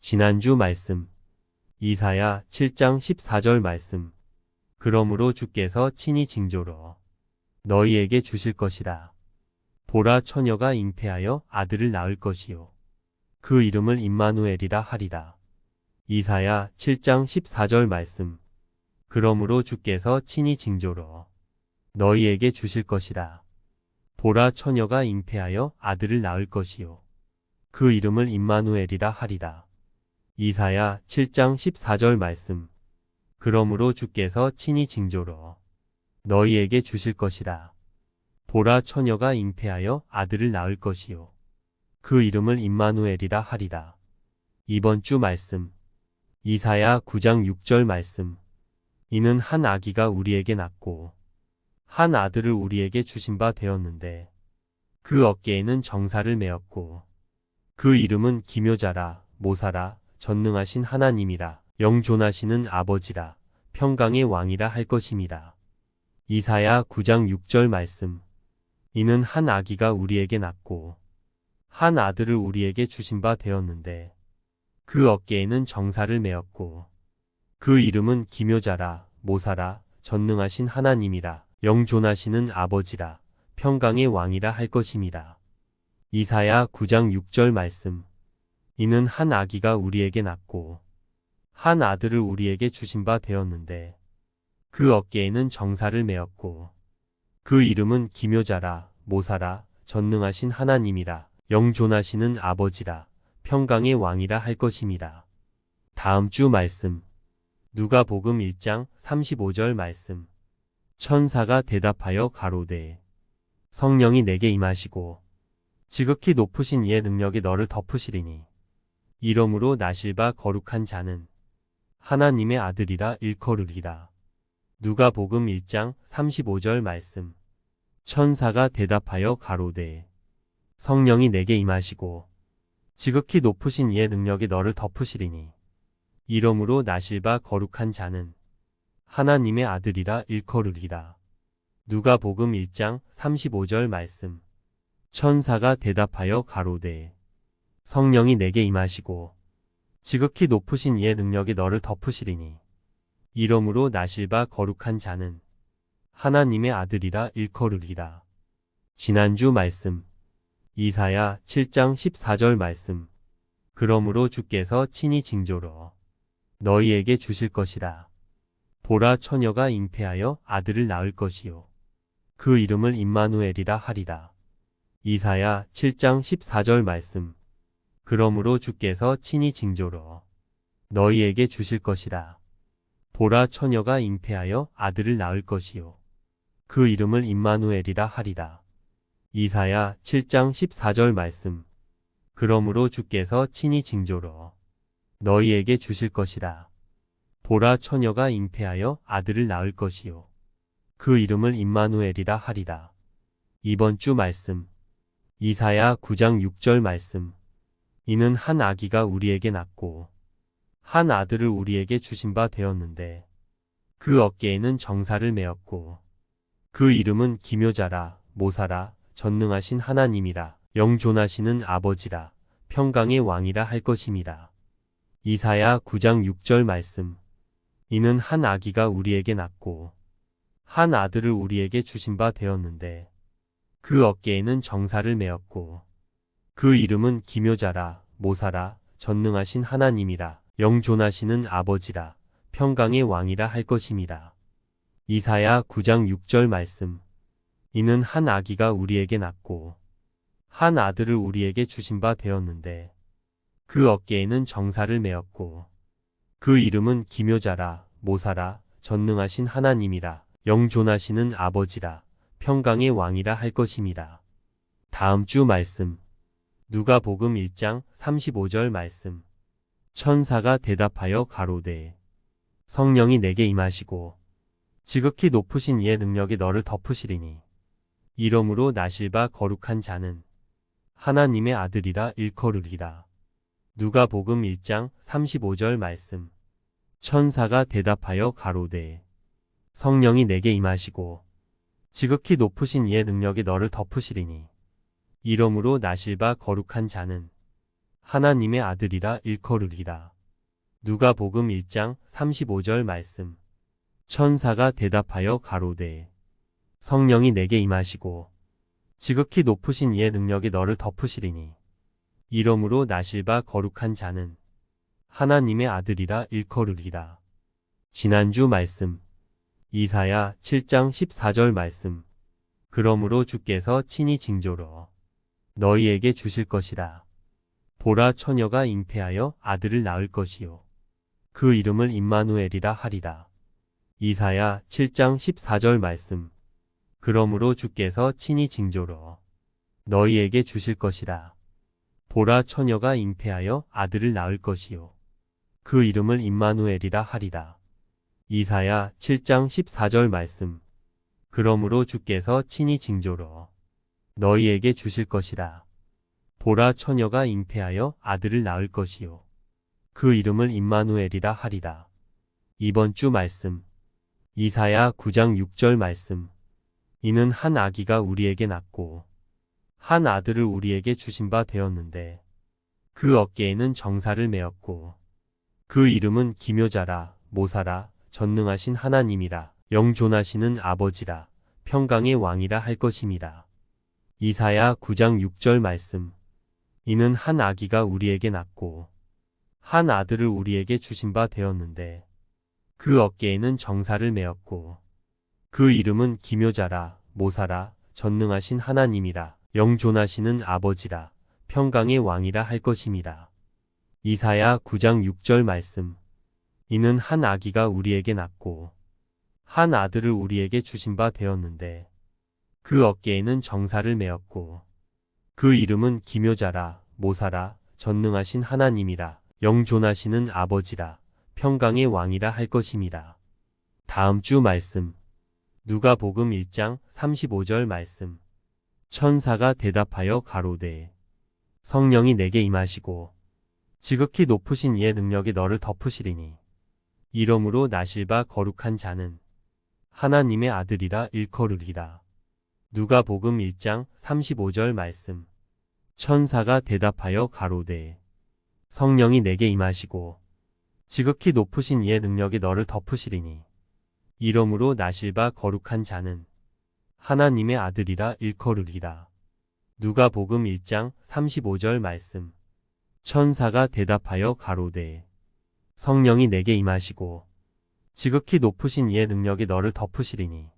지난주 말씀 이사야 7장 14절 말씀. 그러므로 주께서 친히 징조로 너희에게 주실 것이라. 보라, 처녀가 잉태하여 아들을 낳을 것이요 그 이름을 임마누엘이라 하리라. 이사야 7장 14절 말씀. 그러므로 주께서 친히 징조로 너희에게 주실 것이라. 보라, 처녀가 잉태하여 아들을 낳을 것이요 그 이름을 임마누엘이라 하리라. 이사야 7장 14절 말씀. 그러므로 주께서 친히 징조로 너희에게 주실 것이라. 보라, 처녀가 잉태하여 아들을 낳을 것이요 그 이름을 임마누엘이라 하리라. 이번 주 말씀 이사야 9장 6절 말씀. 이는 한 아기가 우리에게 낳고 한 아들을 우리에게 주신 바 되었는데 그 어깨에는 정사를 메었고 그 이름은 기묘자라, 모사라, 전능하신 하나님이라, 영존하시는 아버지라, 평강의 왕이라 할 것임이라. 이사야 9장 6절 말씀. 이는 한 아기가 우리에게 낳고 한 아들을 우리에게 주신 바 되었는데 그 어깨에는 정사를 메었고 그 이름은 기묘자라, 모사라, 전능하신 하나님이라, 영존하시는 아버지라, 평강의 왕이라 할 것임이라. 이사야 9장 6절 말씀. 이는 한 아기가 우리에게 낳고 한 아들을 우리에게 주신 바 되었는데 그 어깨에는 정사를 메었고 그 이름은 기묘자라, 모사라, 전능하신 하나님이라, 영존하시는 아버지라, 평강의 왕이라 할 것임이라. 다음 주 말씀 누가복음 1장 35절 말씀. 천사가 대답하여 가로되 성령이 내게 임하시고 지극히 높으신 이의 능력이 너를 덮으시리니 이러므로 나실 바 거룩한 자는 하나님의 아들이라 일컬으리라. 누가복음 1장 35절 말씀. 천사가 대답하여 가로되 성령이 내게 임하시고 지극히 높으신 이의 능력이 너를 덮으시리니 이러므로 나실 바 거룩한 자는 하나님의 아들이라 일컬으리라. 누가복음 1장 35절 말씀. 천사가 대답하여 가로되 성령이 내게 임하시고 지극히 높으신 이의 능력이 너를 덮으시리니 이러므로 나실 바 거룩한 자는 하나님의 아들이라 일컬으리라. 지난주 말씀 이사야 7장 14절 말씀. 그러므로 주께서 친히 징조로 너희에게 주실 것이라. 보라, 처녀가 잉태하여 아들을 낳을 것이요 그 이름을 임마누엘이라 하리라. 이사야 7장 14절 말씀. 그러므로 주께서 친히 징조로 너희에게 주실 것이라. 보라, 처녀가 잉태하여 아들을 낳을 것이요 그 이름을 임마누엘이라 하리라. 이사야 7장 14절 말씀. 그러므로 주께서 친히 징조로 너희에게 주실 것이라. 보라, 처녀가 잉태하여 아들을 낳을 것이요 그 이름을 임마누엘이라 하리라. 이번 주 말씀 이사야 9장 6절 말씀. 이는 한 아기가 우리에게 낳고 한 아들을 우리에게 주신 바 되었는데 그 어깨에는 정사를 메었고 그 이름은 기묘자라, 모사라, 전능하신 하나님이라, 영존하시는 아버지라, 평강의 왕이라 할 것임이라. 이사야 9장 6절 말씀. 이는 한 아기가 우리에게 낳고 한 아들을 우리에게 주신 바 되었는데 그 어깨에는 정사를 메었고 그 이름은 기묘자라, 모사라, 전능하신 하나님이라, 영존하시는 아버지라, 평강의 왕이라 할 것임이라. 이사야 9장 6절 말씀. 이는 한 아기가 우리에게 낳고 한 아들을 우리에게 주신 바 되었는데 그 어깨에는 정사를 메었고 그 이름은 기묘자라, 모사라, 전능하신 하나님이라, 영존하시는 아버지라, 평강의 왕이라 할 것임이라. 다음 주 말씀 누가복음 1장 35절 말씀. 천사가 대답하여 가로되 성령이 내게 임하시고 지극히 높으신 이의 능력이 너를 덮으시리니 이러므로 나실 바 거룩한 자는 하나님의 아들이라 일컬으리라. 누가복음 1장 35절 말씀. 천사가 대답하여 가로되 성령이 내게 임하시고 지극히 높으신 이의 능력이 너를 덮으시리니 이러므로 나실 바 거룩한 자는 하나님의 아들이라 일컬으리라. 누가복음 1장 35절 말씀. 천사가 대답하여 가로되 성령이 내게 임하시고 지극히 높으신 이의 능력이 너를 덮으시리니 이러므로 나실바 거룩한 자는 하나님의 아들이라 일컬으리라. 지난주 말씀. 이사야 7장 14절 말씀. 그러므로 주께서 친히 징조로 너희에게 주실 것이라. 보라 처녀가 잉태하여 아들을 낳을 것이요 그 이름을 임마누엘이라 하리라. 이사야 7장 14절 말씀. 그러므로 주께서 친히 징조로 너희에게 주실 것이라. 보라 처녀가 잉태하여 아들을 낳을 것이요 그 이름을 임마누엘이라 하리라. 이사야 7장 14절 말씀. 그러므로 주께서 친히 징조로 너희에게 주실 것이라. 보라 처녀가 잉태하여 아들을 낳을 것이요 그 이름을 임마누엘이라 하리라. 이번 주 말씀. 이사야 9장 6절 말씀. 이는 한 아기가 우리에게 낳고 한 아들을 우리에게 주신 바 되었는데 그 어깨에는 정사를 메었고 그 이름은 기묘자라 모사라 전능하신 하나님이라 영존하시는 아버지라 평강의 왕이라 할 것임이라. 이사야 9장 6절 말씀. 이는 한 아기가 우리에게 낳고 한 아들을 우리에게 주신 바 되었는데 그 어깨에는 정사를 메었고 그 이름은 기묘자라 모사라 전능하신 하나님이라 영존하시는 아버지라 평강의 왕이라 할 것임이라. 이사야 9장 6절 말씀. 이는 한 아기가 우리에게 낳고 한 아들을 우리에게 주신 바 되었는데 그 어깨에는 정사를 메었고 그 이름은 기묘자라 모사라 전능하신 하나님이라 영존하시는 아버지라 평강의 왕이라 할 것임이라. 다음 주 말씀. 누가복음 1장 35절 말씀. 천사가 대답하여 가로되 성령이 내게 임하시고 지극히 높으신 이의 능력이 너를 덮으시리니 이러므로 나실바 거룩한 자는 하나님의 아들이라 일컬으리라. 누가복음 1장 35절 말씀. 천사가 대답하여 가로되 성령이 내게 임하시고 지극히 높으신 이의 능력이 너를 덮으시리니 이러므로 나실바 거룩한 자는 하나님의 아들이라 일컬으리라. 누가복음 1장 35절 말씀. 천사가 대답하여 가로되 성령이 내게 임하시고 지극히 높으신 이의 능력이 너를 덮으시리니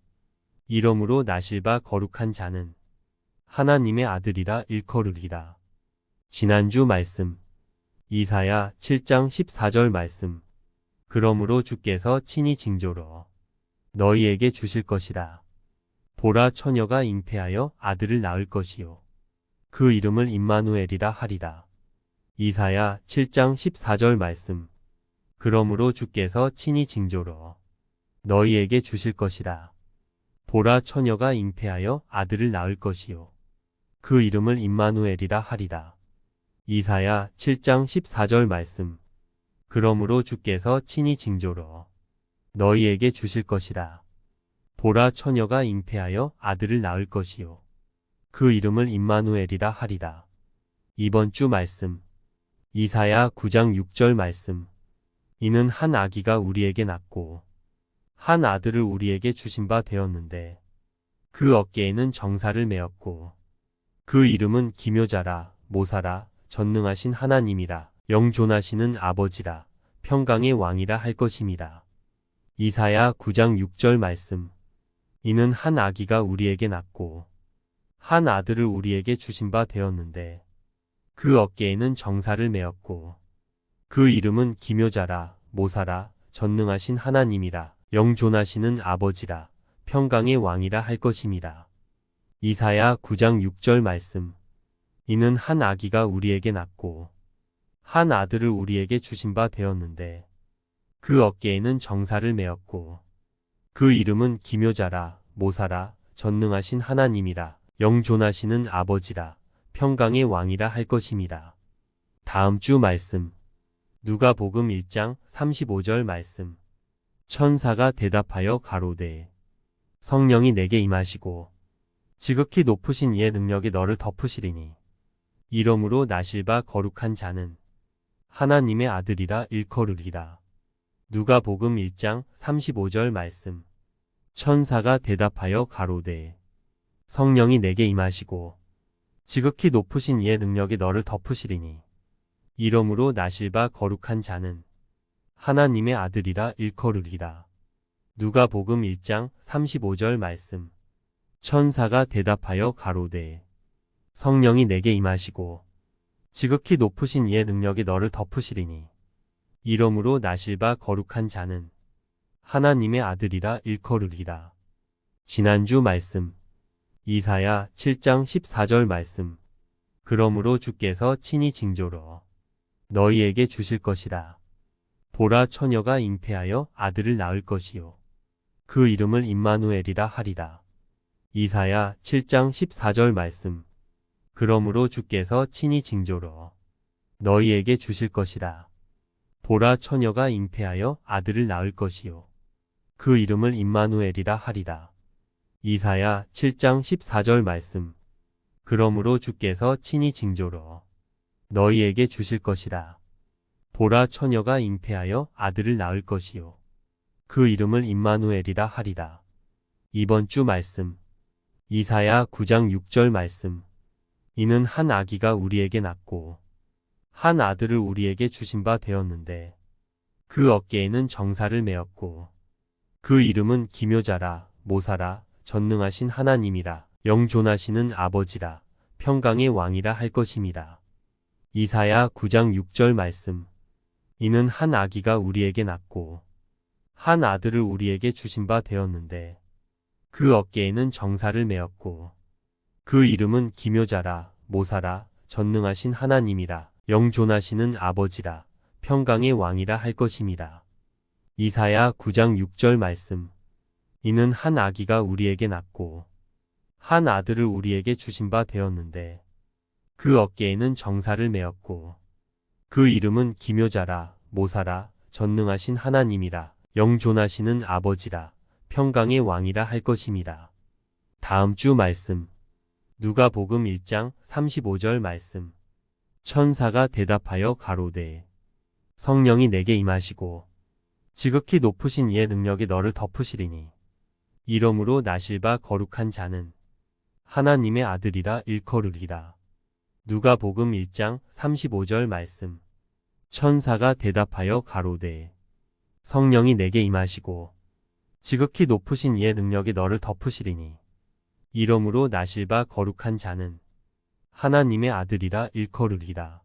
이러므로 나실바 거룩한 자는 하나님의 아들이라 일컬으리라. 지난주 말씀. 이사야 7장 14절 말씀. 그러므로 주께서 친히 징조로 너희에게 주실 것이라. 보라 처녀가 잉태하여 아들을 낳을 것이요 그 이름을 임마누엘이라 하리라. 이사야 7장 14절 말씀. 그러므로 주께서 친히 징조로 너희에게 주실 것이라. 보라 처녀가 잉태하여 아들을 낳을 것이요 그 이름을 임마누엘이라 하리라. 이사야 7장 14절 말씀. 그러므로 주께서 친히 징조로 너희에게 주실 것이라. 보라 처녀가 잉태하여 아들을 낳을 것이요 그 이름을 임마누엘이라 하리라. 이번 주 말씀. 이사야 9장 6절 말씀. 이는 한 아기가 우리에게 낳고 한 아들을 우리에게 주신 바 되었는데 그 어깨에는 정사를 메었고 그 이름은 기묘자라 모사라 전능하신 하나님이라 영존하시는 아버지라 평강의 왕이라 할 것임이라. 이사야 9장 6절 말씀. 이는 한 아기가 우리에게 낳고 한 아들을 우리에게 주신 바 되었는데 그 어깨에는 정사를 메었고 그 이름은 기묘자라 모사라 전능하신 하나님이라 영존하시는 아버지라 평강의 왕이라 할 것임이라. 이사야 9장 6절 말씀. 이는 한 아기가 우리에게 낳고 한 아들을 우리에게 주신 바 되었는데 그 어깨에는 정사를 메었고 그 이름은 기묘자라 모사라 전능하신 하나님이라 영존하시는 아버지라 평강의 왕이라 할 것임이라. 다음 주 말씀. 누가복음 1장 35절 말씀. 천사가 대답하여 가로되 성령이 내게 임하시고 지극히 높으신 이의 능력이 너를 덮으시리니 이러므로 나실바 거룩한 자는 하나님의 아들이라 일컬으리라. 누가복음 1장 35절 말씀. 천사가 대답하여 가로되 성령이 내게 임하시고 지극히 높으신 이의 능력이 너를 덮으시리니 이러므로 나실바 거룩한 자는 하나님의 아들이라 일컬으리라. 누가복음 1장 35절 말씀. 천사가 대답하여 가로되 성령이 내게 임하시고 지극히 높으신 이의 능력이 너를 덮으시리니 이러므로 나실바 거룩한 자는 하나님의 아들이라 일컬으리라. 지난주 말씀. 이사야 7장 14절 말씀. 그러므로 주께서 친히 징조로 너희에게 주실 것이라. 보라 처녀가 잉태하여 아들을 낳을 것이요 그 이름을 임마누엘이라 하리라. 이사야 7장 14절 말씀. 그러므로 주께서 친히 징조로 너희에게 주실 것이라. 보라 처녀가 잉태하여 아들을 낳을 것이요 그 이름을 임마누엘이라 하리라. 이사야 7장 14절 말씀. 그러므로 주께서 친히 징조로 너희에게 주실 것이라. 보라 처녀가 잉태하여 아들을 낳을 것이요 그 이름을 임마누엘이라 하리라. 이번 주 말씀. 이사야 9장 6절 말씀. 이는 한 아기가 우리에게 낳고 한 아들을 우리에게 주신 바 되었는데 그 어깨에는 정사를 메었고 그 이름은 기묘자라 모사라 전능하신 하나님이라 영존하시는 아버지라 평강의 왕이라 할 것임이라. 이사야 9장 6절 말씀. 이는 한 아기가 우리에게 낳고 한 아들을 우리에게 주신 바 되었는데 그 어깨에는 정사를 메었고 그 이름은 기묘자라 모사라 전능하신 하나님이라 영존하시는 아버지라 평강의 왕이라 할 것임이라. 이사야 9장 6절 말씀. 이는 한 아기가 우리에게 낳고 한 아들을 우리에게 주신 바 되었는데 그 어깨에는 정사를 메었고 그 이름은 기묘자라 모사라 전능하신 하나님이라 영존하시는 아버지라 평강의 왕이라 할 것임이라. 다음 주 말씀. 누가복음 1장 35절 말씀. 천사가 대답하여 가로되 성령이 내게 임하시고 지극히 높으신 이의 능력이 너를 덮으시리니 이러므로 나실바 거룩한 자는 하나님의 아들이라 일컬으리라. 누가복음 1장 35절 말씀. 천사가 대답하여 가로되 성령이 내게 임하시고 지극히 높으신 이의 능력이 너를 덮으시리니 이러므로 나실바 거룩한 자는 하나님의 아들이라 일컬으리라.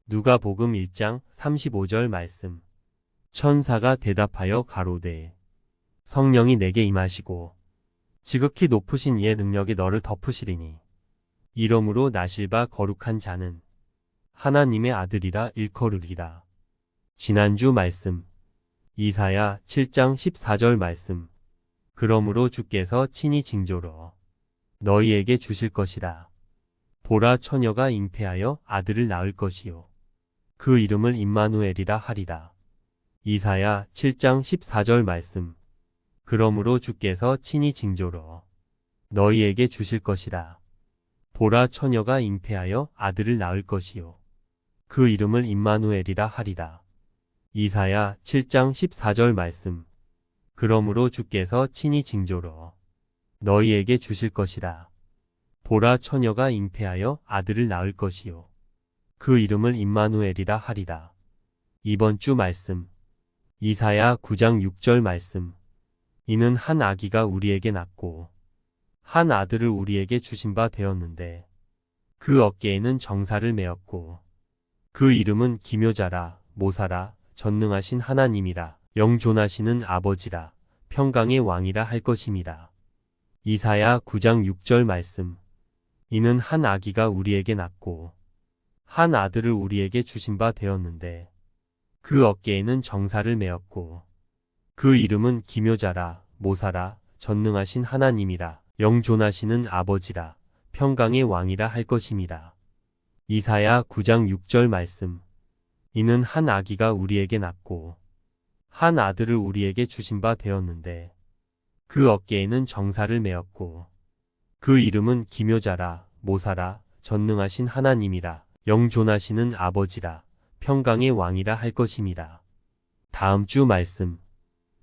누가복음 1장 35절 말씀. 천사가 대답하여 가로되 성령이 내게 임하시고 지극히 높으신 이의 능력이 너를 덮으시리니 이러므로 나실바 거룩한 자는 하나님의 아들이라 일컬으리라. 지난주 말씀. 이사야 7장 14절 말씀. 그러므로 주께서 친히 징조로 너희에게 주실 것이라. 보라 처녀가 잉태하여 아들을 낳을 것이요 그 이름을 임마누엘이라 하리라. 이사야 7장 14절 말씀. 그러므로 주께서 친히 징조로 너희에게 주실 것이라. 보라 처녀가 잉태하여 아들을 낳을 것이요 그 이름을 임마누엘이라 하리라. 이사야 7장 14절 말씀. 그러므로 주께서 친히 징조로 너희에게 주실 것이라. 보라 처녀가 잉태하여 아들을 낳을 것이요 그 이름을 임마누엘이라 하리라. 이번 주 말씀. 이사야 9장 6절 말씀. 이는 한 아기가 우리에게 낳고 한 아들을 우리에게 주신 바 되었는데 그 어깨에는 정사를 메었고 그 이름은 기묘자라 모사라 전능하신 하나님이라 영존하시는 아버지라 평강의 왕이라 할 것임이라. 이사야 9장 6절 말씀. 이는 한 아기가 우리에게 낳고 한 아들을 우리에게 주신 바 되었는데 그 어깨에는 정사를 메었고 그 이름은 기묘자라 모사라 전능하신 하나님이라 영존하시는 아버지라 평강의 왕이라 할 것임이라. 이사야 9장 6절 말씀. 이는 한 아기가 우리에게 낳고 한 아들을 우리에게 주신 바 되었는데 그 어깨에는 정사를 메었고 그 이름은 기묘자라 모사라 전능하신 하나님이라 영존하시는 아버지라 평강의 왕이라 할 것임이라. 다음 주 말씀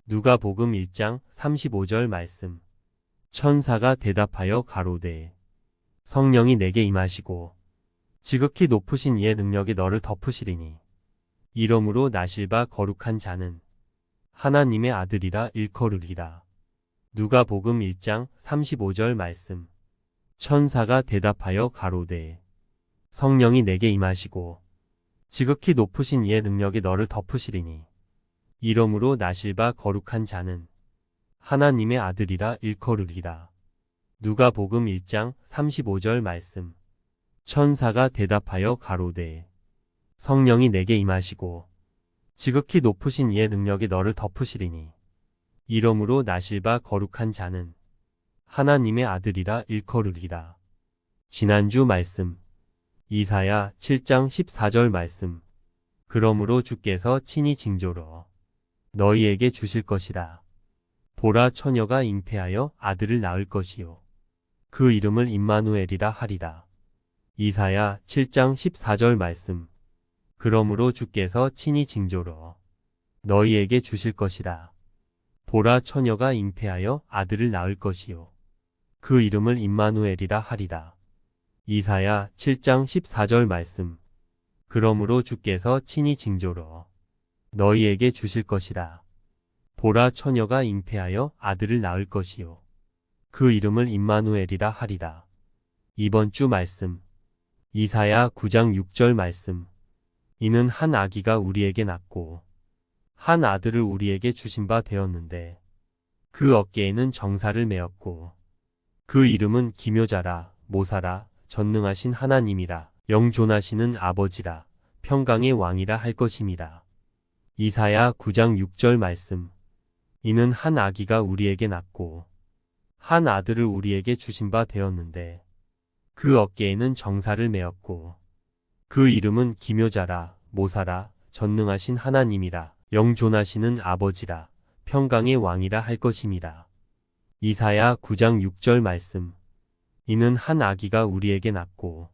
누가복음 1장 35절 말씀. 천사가 대답하여 가로되 성령이 내게 임하시고 지극히 높으신 이의 능력이 너를 덮으시리니 이러므로 나실 바 거룩한 자는 하나님의 아들이라 일컬으리라. 누가복음 1장 35절 말씀. 천사가 대답하여 가로되 성령이 내게 임하시고 지극히 높으신 이의 능력이 너를 덮으시리니 이러므로 나실 바 거룩한 자는 하나님의 아들이라 일컬으리라. 누가복음 1장 35절 말씀. 천사가 대답하여 가로되 성령이 내게 임하시고 지극히 높으신 이의 능력이 너를 덮으시리니 이러므로 나실 바 거룩한 자는 하나님의 아들이라 일컬으리라. 지난주 말씀 이사야 7장 14절 말씀. 그러므로 주께서 친히 징조로 너희에게 주실 것이라. 보라 처녀가 잉태하여 아들을 낳을 것이요 그 이름을 임마누엘이라 하리라. 이사야 7장 14절 말씀. 그러므로 주께서 친히 징조로 너희에게 주실 것이라. 보라 처녀가 잉태하여 아들을 낳을 것이요 그 이름을 임마누엘이라 하리라. 이사야 7장 14절 말씀. 그러므로 주께서 친히 징조로 너희에게 주실 것이라. 보라 처녀가 잉태하여 아들을 낳을 것이요 그 이름을 임마누엘이라 하리라. 이번 주 말씀 이사야 9장 6절 말씀. 이는 한 아기가 우리에게 낳고 한 아들을 우리에게 주신 바 되었는데 그 어깨에는 정사를 메었고 그 이름은 기묘자라 모사라 전능하신 하나님이라 영존하시는 아버지라 평강의 왕이라 할 것임이라. 이사야 9장 6절 말씀. 이는 한 아기가 우리에게 낳고 한 아들을 우리에게 주신 바 되었는데 그 어깨에는 정사를 메었고 그 이름은 기묘자라 모사라 전능하신 하나님이라 영존하시는 아버지라 평강의 왕이라 할 것임이라. 이사야 9장 6절 말씀. 이는 한 아기가 우리에게 낳고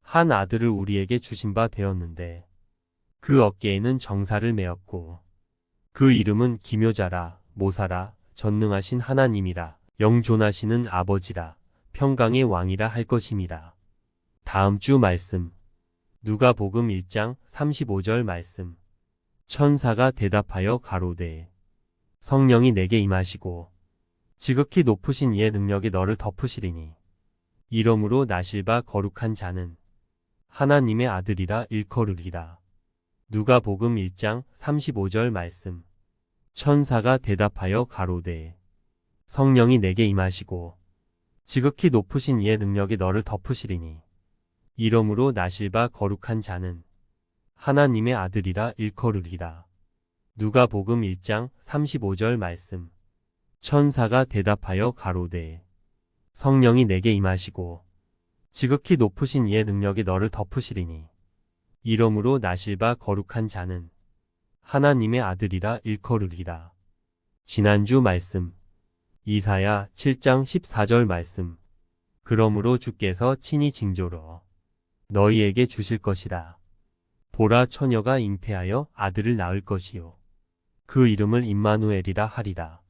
한 아들을 우리에게 주신 바 되었는데 그 어깨에는 정사를 메었고 그 이름은 기묘자라 모사라 전능하신 하나님이라 영존하시는 아버지라 평강의 왕이라 할 것임이라. 다음 주 말씀 누가복음 1장 35절 말씀. 천사가 대답하여 가로되 성령이 내게 임하시고 지극히 높으신 이의 능력이 너를 덮으시리니 이러므로 나실 바 거룩한 자는 하나님의 아들이라 일컬으리라. 누가복음 1장 35절 말씀. 천사가 대답하여 가로되 성령이 내게 임하시고 지극히 높으신 이의 능력이 너를 덮으시리니 이러므로 나실 바 거룩한 자는 하나님의 아들이라 일컬으리라. 누가복음 1장 35절 말씀. 천사가 대답하여 가로되 성령이 내게 임하시고 지극히 높으신 이의 능력이 너를 덮으시리니 이러므로 나실 바 거룩한 자는 하나님의 아들이라 일컬으리라. 지난주 말씀 이사야 7장 14절 말씀. 그러므로 주께서 친히 징조로 너희에게 주실 것이라. 보라 처녀가 잉태하여 아들을 낳을 것이요 그 이름을 임마누엘이라 하리라.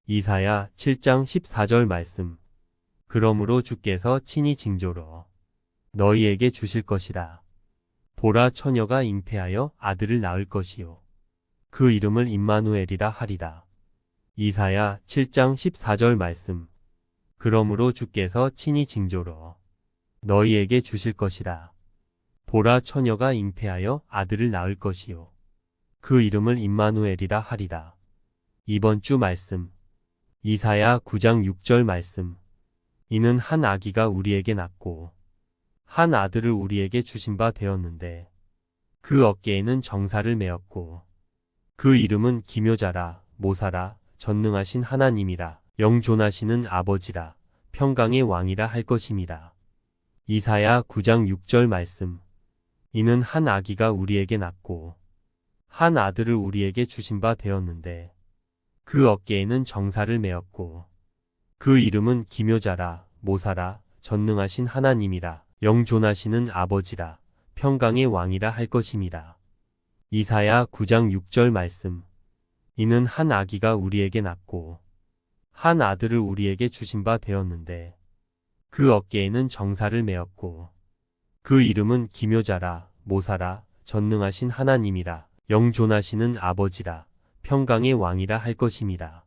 이사야 7장 14절 말씀. 그러므로 주께서 친히 징조로 너희에게 주실 것이라. 보라 처녀가 잉태하여 아들을 낳을 것이요 그 이름을 임마누엘이라 하리라. 이사야 7장 14절 말씀. 그러므로 주께서 친히 징조로 너희에게 주실 것이라. 보라 처녀가 잉태하여 아들을 낳을 것이요 그 이름을 임마누엘이라 하리라. 이번 주 말씀 이사야 9장 6절 말씀. 이는 한 아기가 우리에게 낳고 한 아들을 우리에게 주신 바 되었는데 그 어깨에는 정사를 메었고 그 이름은 기묘자라 모사라 전능하신 하나님이라 영존하시는 아버지라 평강의 왕이라 할 것임이라. 이사야 9장 6절 말씀. 이는 한 아기가 우리에게 낳고 한 아들을 우리에게 주신 바 되었는데 그 어깨에는 정사를 메었고 그 이름은 기묘자라 모사라 전능하신 하나님이라 영존하시는 아버지라 평강의 왕이라 할 것임이라. 이사야 9장 6절 말씀. 이는 한 아기가 우리에게 낳고 한 아들을 우리에게 주신 바 되었는데 그 어깨에는 정사를 메었고 그 이름은 기묘자라 모사라 전능하신 하나님이라 영존하시는 아버지라 평강의 왕이라 할 것임이라.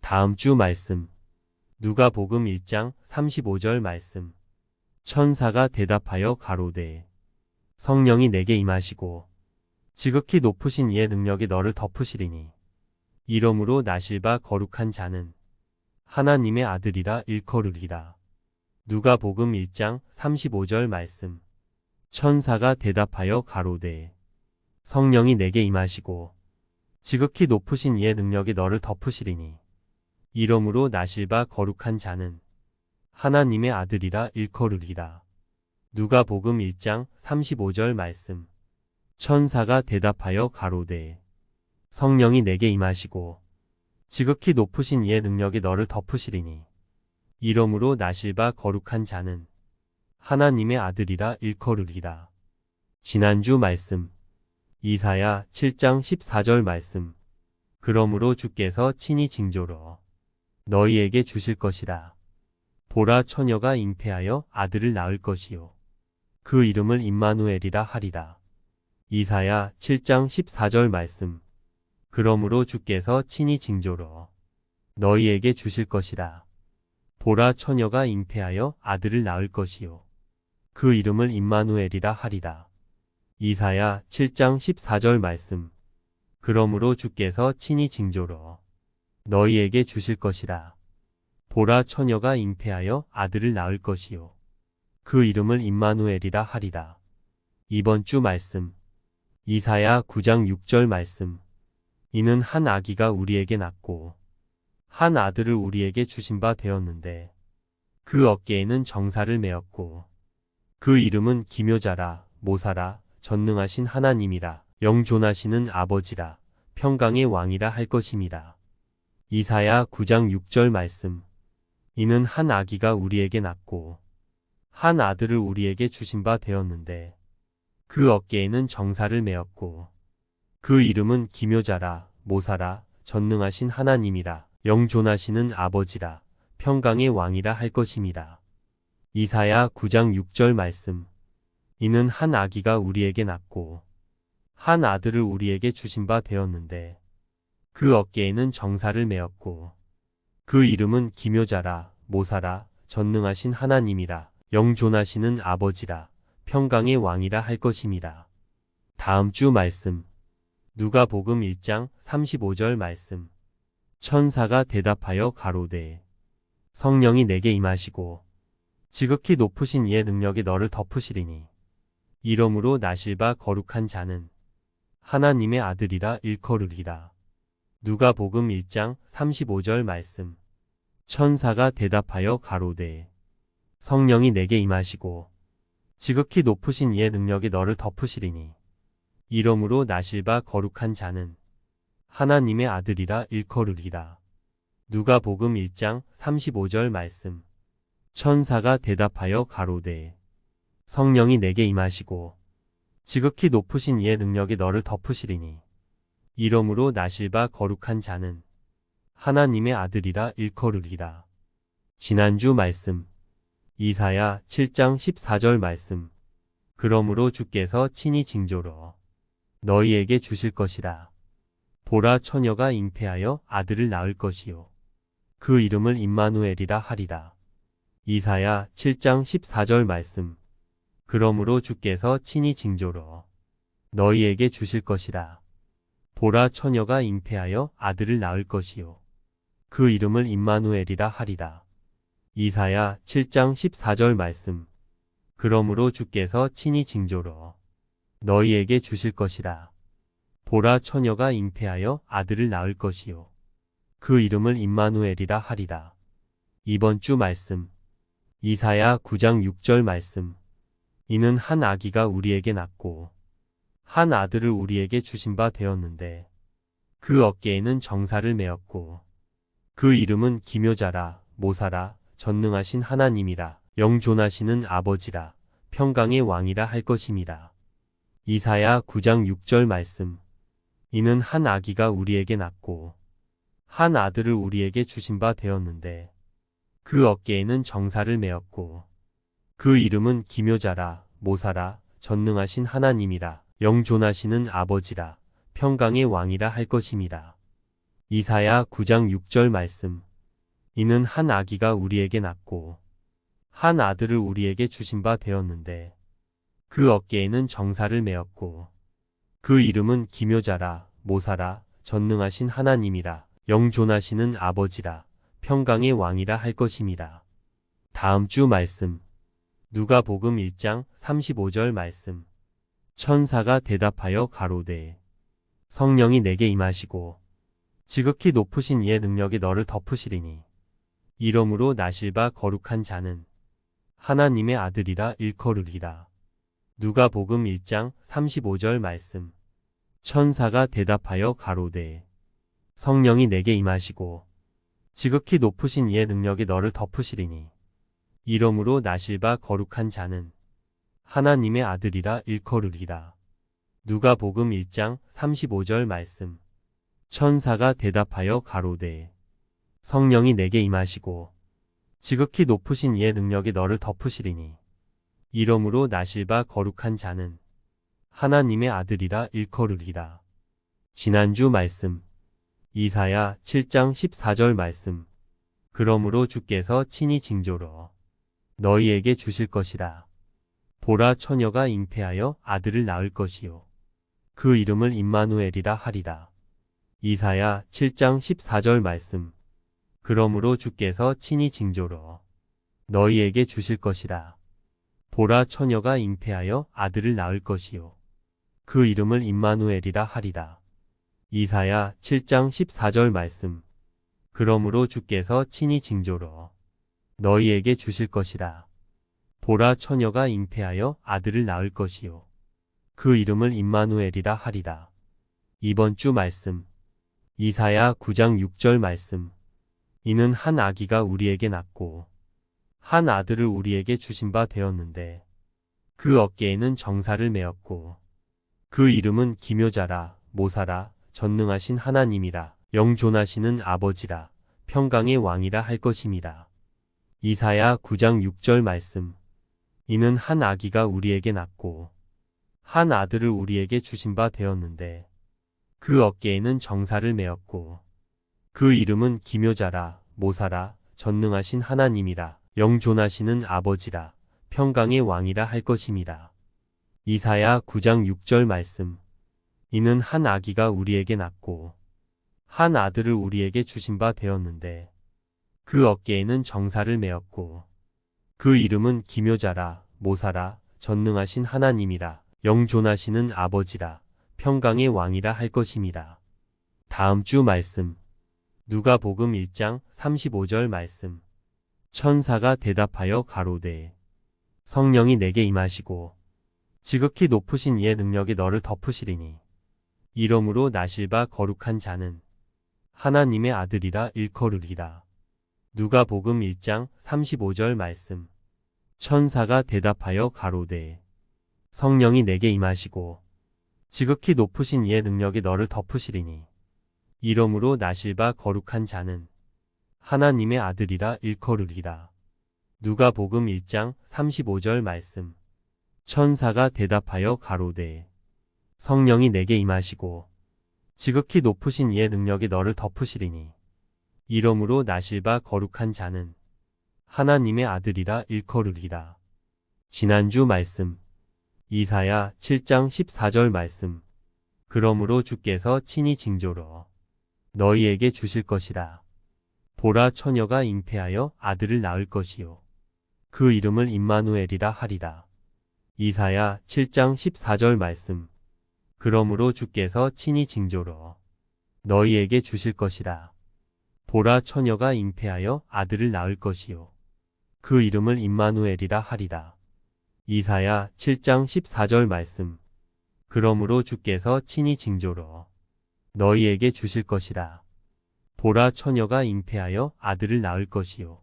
다음 주 말씀. 누가복음 1장 35절 말씀. 천사가 대답하여 가로되 성령이 내게 임하시고 지극히 높으신 이의 능력이 너를 덮으시리니 이러므로 나실 바 거룩한 자는 하나님의 아들이라 일컬으리라. 누가복음 1장 35절 말씀. 천사가 대답하여 가로되 성령이 내게 임하시고 지극히 높으신 이의 능력이 너를 덮으시리니 이러므로 나실 바 거룩한 자는 하나님의 아들이라 일컬으리라. 누가복음 1장 35절 말씀. 천사가 대답하여 가로되 성령이 내게 임하시고 지극히 높으신 이의 능력이 너를 덮으시리니 이러므로 나실 바 거룩한 자는 하나님의 아들이라 일컬으리라. 지난주 말씀. 이사야 7장 14절 말씀. 그러므로 주께서 친히 징조로 너희에게 주실 것이라. 보라 처녀가 잉태하여 아들을 낳을 것이요 그 이름을 임마누엘이라 하리라. 이사야 7장 14절 말씀. 그러므로 주께서 친히 징조로 너희에게 주실 것이라. 보라 처녀가 잉태하여 아들을 낳을 것이요 그 이름을 임마누엘이라 하리라. 이사야 7장 14절 말씀. 그러므로 주께서 친히 징조로 너희에게 주실 것이라. 보라 처녀가 잉태하여 아들을 낳을 것이요 그 이름을 임마누엘이라 하리라. 이번 주 말씀. 이사야 9장 6절 말씀. 이는 한 아기가 우리에게 낳고 한 아들을 우리에게 주신 바 되었는데 그 어깨에는 정사를 메었고 그 이름은 기묘자라 모사라 전능하신 하나님이라 영존하시는 아버지라 평강의 왕이라 할 것임이라. 이사야 9장 6절 말씀. 이는 한 아기가 우리에게 낳고 한 아들을 우리에게 주신 바 되었는데 그 어깨에는 정사를 메었고 그 이름은 기묘자라 모사라 전능하신 하나님이라 영존하시는 아버지라 평강의 왕이라 할 것임이라. 이사야 9장 6절 말씀. 이는 한 아기가 우리에게 낳고 한 아들을 우리에게 주신 바 되었는데 그 어깨에는 정사를 메었고 그 이름은 기묘자라 모사라 전능하신 하나님이라 영존하시는 아버지라 평강의 왕이라 할 것임이라. 다음 주 말씀. 누가복음 1장 35절 말씀. 천사가 대답하여 가로되 성령이 내게 임하시고 지극히 높으신 이의 능력이 너를 덮으시리니 이러므로 나실 바 거룩한 자는 하나님의 아들이라 일컬으리라. 누가복음 1장 35절 말씀. 천사가 대답하여 가로되 성령이 내게 임하시고 지극히 높으신 이의 능력이 너를 덮으시리니 이러므로 나실 바 거룩한 자는 하나님의 아들이라 일컬으리라. 누가복음 1장 35절 말씀. 천사가 대답하여 가로되 성령이 내게 임하시고 지극히 높으신 이의 능력이 너를 덮으시리니 이러므로 나실 바 거룩한 자는 하나님의 아들이라 일컬으리라. 지난주 말씀. 이사야 7장 14절 말씀. 그러므로 주께서 친히 징조로 너희에게 주실 것이라. 보라 처녀가 잉태하여 아들을 낳을 것이요 그 이름을 임마누엘이라 하리라. 이사야 7장 14절 말씀. 그러므로 주께서 친히 징조로 너희에게 주실 것이라. 보라 처녀가 잉태하여 아들을 낳을 것이요 그 이름을 임마누엘이라 하리라. 이사야 7장 14절 말씀. 그러므로 주께서 친히 징조로 너희에게 주실 것이라. 보라 처녀가 잉태하여 아들을 낳을 것이요 그 이름을 임마누엘이라 하리라. 이번 주 말씀. 이사야 9장 6절 말씀. 이는 한 아기가 우리에게 낳고 한 아들을 우리에게 주신 바 되었는데 그 어깨에는 정사를 메었고 그 이름은 기묘자라 모사라 전능하신 하나님이라 영존하시는 아버지라 평강의 왕이라 할 것임이라. 이사야 9장 6절 말씀. 이는 한 아기가 우리에게 낳고 한 아들을 우리에게 주신 바 되었는데 그 어깨에는 정사를 메었고 그 이름은 기묘자라, 모사라, 전능하신 하나님이라, 영존하시는 아버지라, 평강의 왕이라 할 것임이라. 이사야 9장 6절 말씀. 이는 한 아기가 우리에게 낳고 한 아들을 우리에게 주신 바 되었는데 그 어깨에는 정사를 메었고 그 이름은 기묘자라, 모사라, 전능하신 하나님이라, 영존하시는 아버지라, 평강의 왕이라 할 것임이라. 다음 주 말씀. 누가복음 1장 35절 말씀. 천사가 대답하여 가로되 성령이 내게 임하시고 지극히 높으신 이의 능력이 너를 덮으시리니 이러므로 나실 바 거룩한 자는 하나님의 아들이라 일컬으리라. 누가복음 1장 35절 말씀. 천사가 대답하여 가로되 성령이 내게 임하시고 지극히 높으신 이의 능력이 너를 덮으시리니 이러므로 나실 바 거룩한 자는 하나님의 아들이라 일컬으리라. 누가복음 1장 35절 말씀. 천사가 대답하여 가로되 성령이 내게 임하시고 지극히 높으신 이의 능력이 너를 덮으시리니 이러므로 나실 바 거룩한 자는 하나님의 아들이라 일컬으리라. 지난주 말씀. 이사야 7장 14절 말씀. 그러므로 주께서 친히 징조로 너희에게 주실 것이라. 보라, 처녀가 잉태하여 아들을 낳을 것이요 그 이름을 임마누엘이라 하리라. 이사야 7장 14절 말씀. 그러므로 주께서 친히 징조로 너희에게 주실 것이라. 보라, 처녀가 잉태하여 아들을 낳을 것이요 그 이름을 임마누엘이라 하리라. 이사야 7장 14절 말씀. 그러므로 주께서 친히 징조로 너희에게 주실 것이라. 보라, 처녀가 잉태하여 아들을 낳을 것이요 그 이름을 임마누엘이라 하리라. 이번 주 말씀. 이사야 9장 6절 말씀. 이는 한 아기가 우리에게 낳고 한 아들을 우리에게 주신 바 되었는데 그 어깨에는 정사를 메었고 그 이름은 기묘자라, 모사라, 전능하신 하나님이라, 영존하시는 아버지라, 평강의 왕이라 할 것임이라. 이사야 9장 6절 말씀. 이는 한 아기가 우리에게 낳고 한 아들을 우리에게 주신 바 되었는데 그 어깨에는 정사를 메었고 그 이름은 기묘자라, 모사라, 전능하신 하나님이라, 영존하시는 아버지라, 평강의 왕이라 할 것임이라. 이사야 9장 6절 말씀. 이는 한 아기가 우리에게 낳고 한 아들을 우리에게 주신 바 되었는데 그 어깨에는 정사를 메었고 그 이름은 기묘자라, 모사라, 전능하신 하나님이라, 영존하시는 아버지라, 평강의 왕이라 할 것임이라. 다음 주 말씀. 누가복음 1장 35절 말씀. 천사가 대답하여 가로되 성령이 내게 임하시고 지극히 높으신 이의 능력이 너를 덮으시리니 이러므로 나실 바 거룩한 자는 하나님의 아들이라 일컬으리라. 누가복음 1장 35절 말씀. 천사가 대답하여 가로되 성령이 내게 임하시고 지극히 높으신 이의 능력이 너를 덮으시리니 이러므로 나실 바 거룩한 자는 하나님의 아들이라 일컬으리라. 누가복음 1장 35절 말씀. 천사가 대답하여 가로되 성령이 내게 임하시고 지극히 높으신 이의 능력이 너를 덮으시리니 이러므로 나실 바 거룩한 자는 하나님의 아들이라 일컬으리라. 지난주 말씀. 이사야 7장 14절 말씀. 그러므로 주께서 친히 징조로 너희에게 주실 것이라. 보라, 처녀가 잉태하여 아들을 낳을 것이요 그 이름을 임마누엘이라 하리라. 이사야 7장 14절 말씀. 그러므로 주께서 친히 징조로 너희에게 주실 것이라. 보라, 처녀가 잉태하여 아들을 낳을 것이요 그 이름을 임마누엘이라 하리라. 이사야 7장 14절 말씀. 그러므로 주께서 친히 징조로 너희에게 주실 것이라. 보라, 처녀가 잉태하여 아들을 낳을 것이요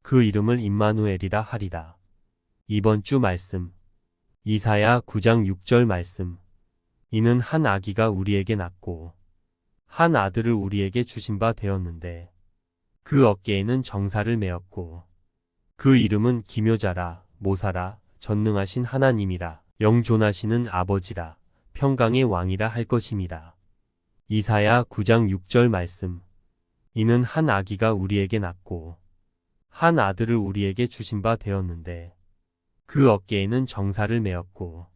그 이름을 임마누엘이라 하리라. 이번 주 말씀. 이사야 9장 6절 말씀. 이는 한 아기가 우리에게 낳고 한 아들을 우리에게 주신 바 되었는데 그 어깨에는 정사를 메었고 그 이름은 기묘자라, 모사라, 전능하신 하나님이라, 영존하시는 아버지라, 평강의 왕이라 할 것임이라. 이사야 9장 6절 말씀. 이는 한 아기가 우리에게 낳고 한 아들을 우리에게 주신 바 되었는데 그 어깨에는 정사를 메었고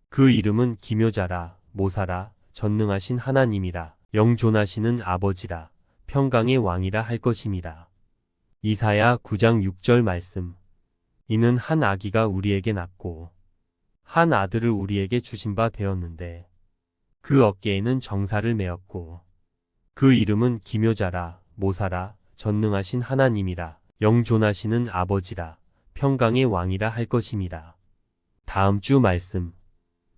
그 이름은 기묘자라, 모사라, 전능하신 하나님이라, 영존하시는 아버지라, 평강의 왕이라 할 것임이라. 이사야 9장 6절 말씀. 이는 한 아기가 우리에게 낳고 한 아들을 우리에게 주신 바 되었는데 그 어깨에는 정사를 메었고 그 이름은 기묘자라, 모사라, 전능하신 하나님이라, 영존하시는 아버지라, 평강의 왕이라 할 것임이라. 다음 주 말씀.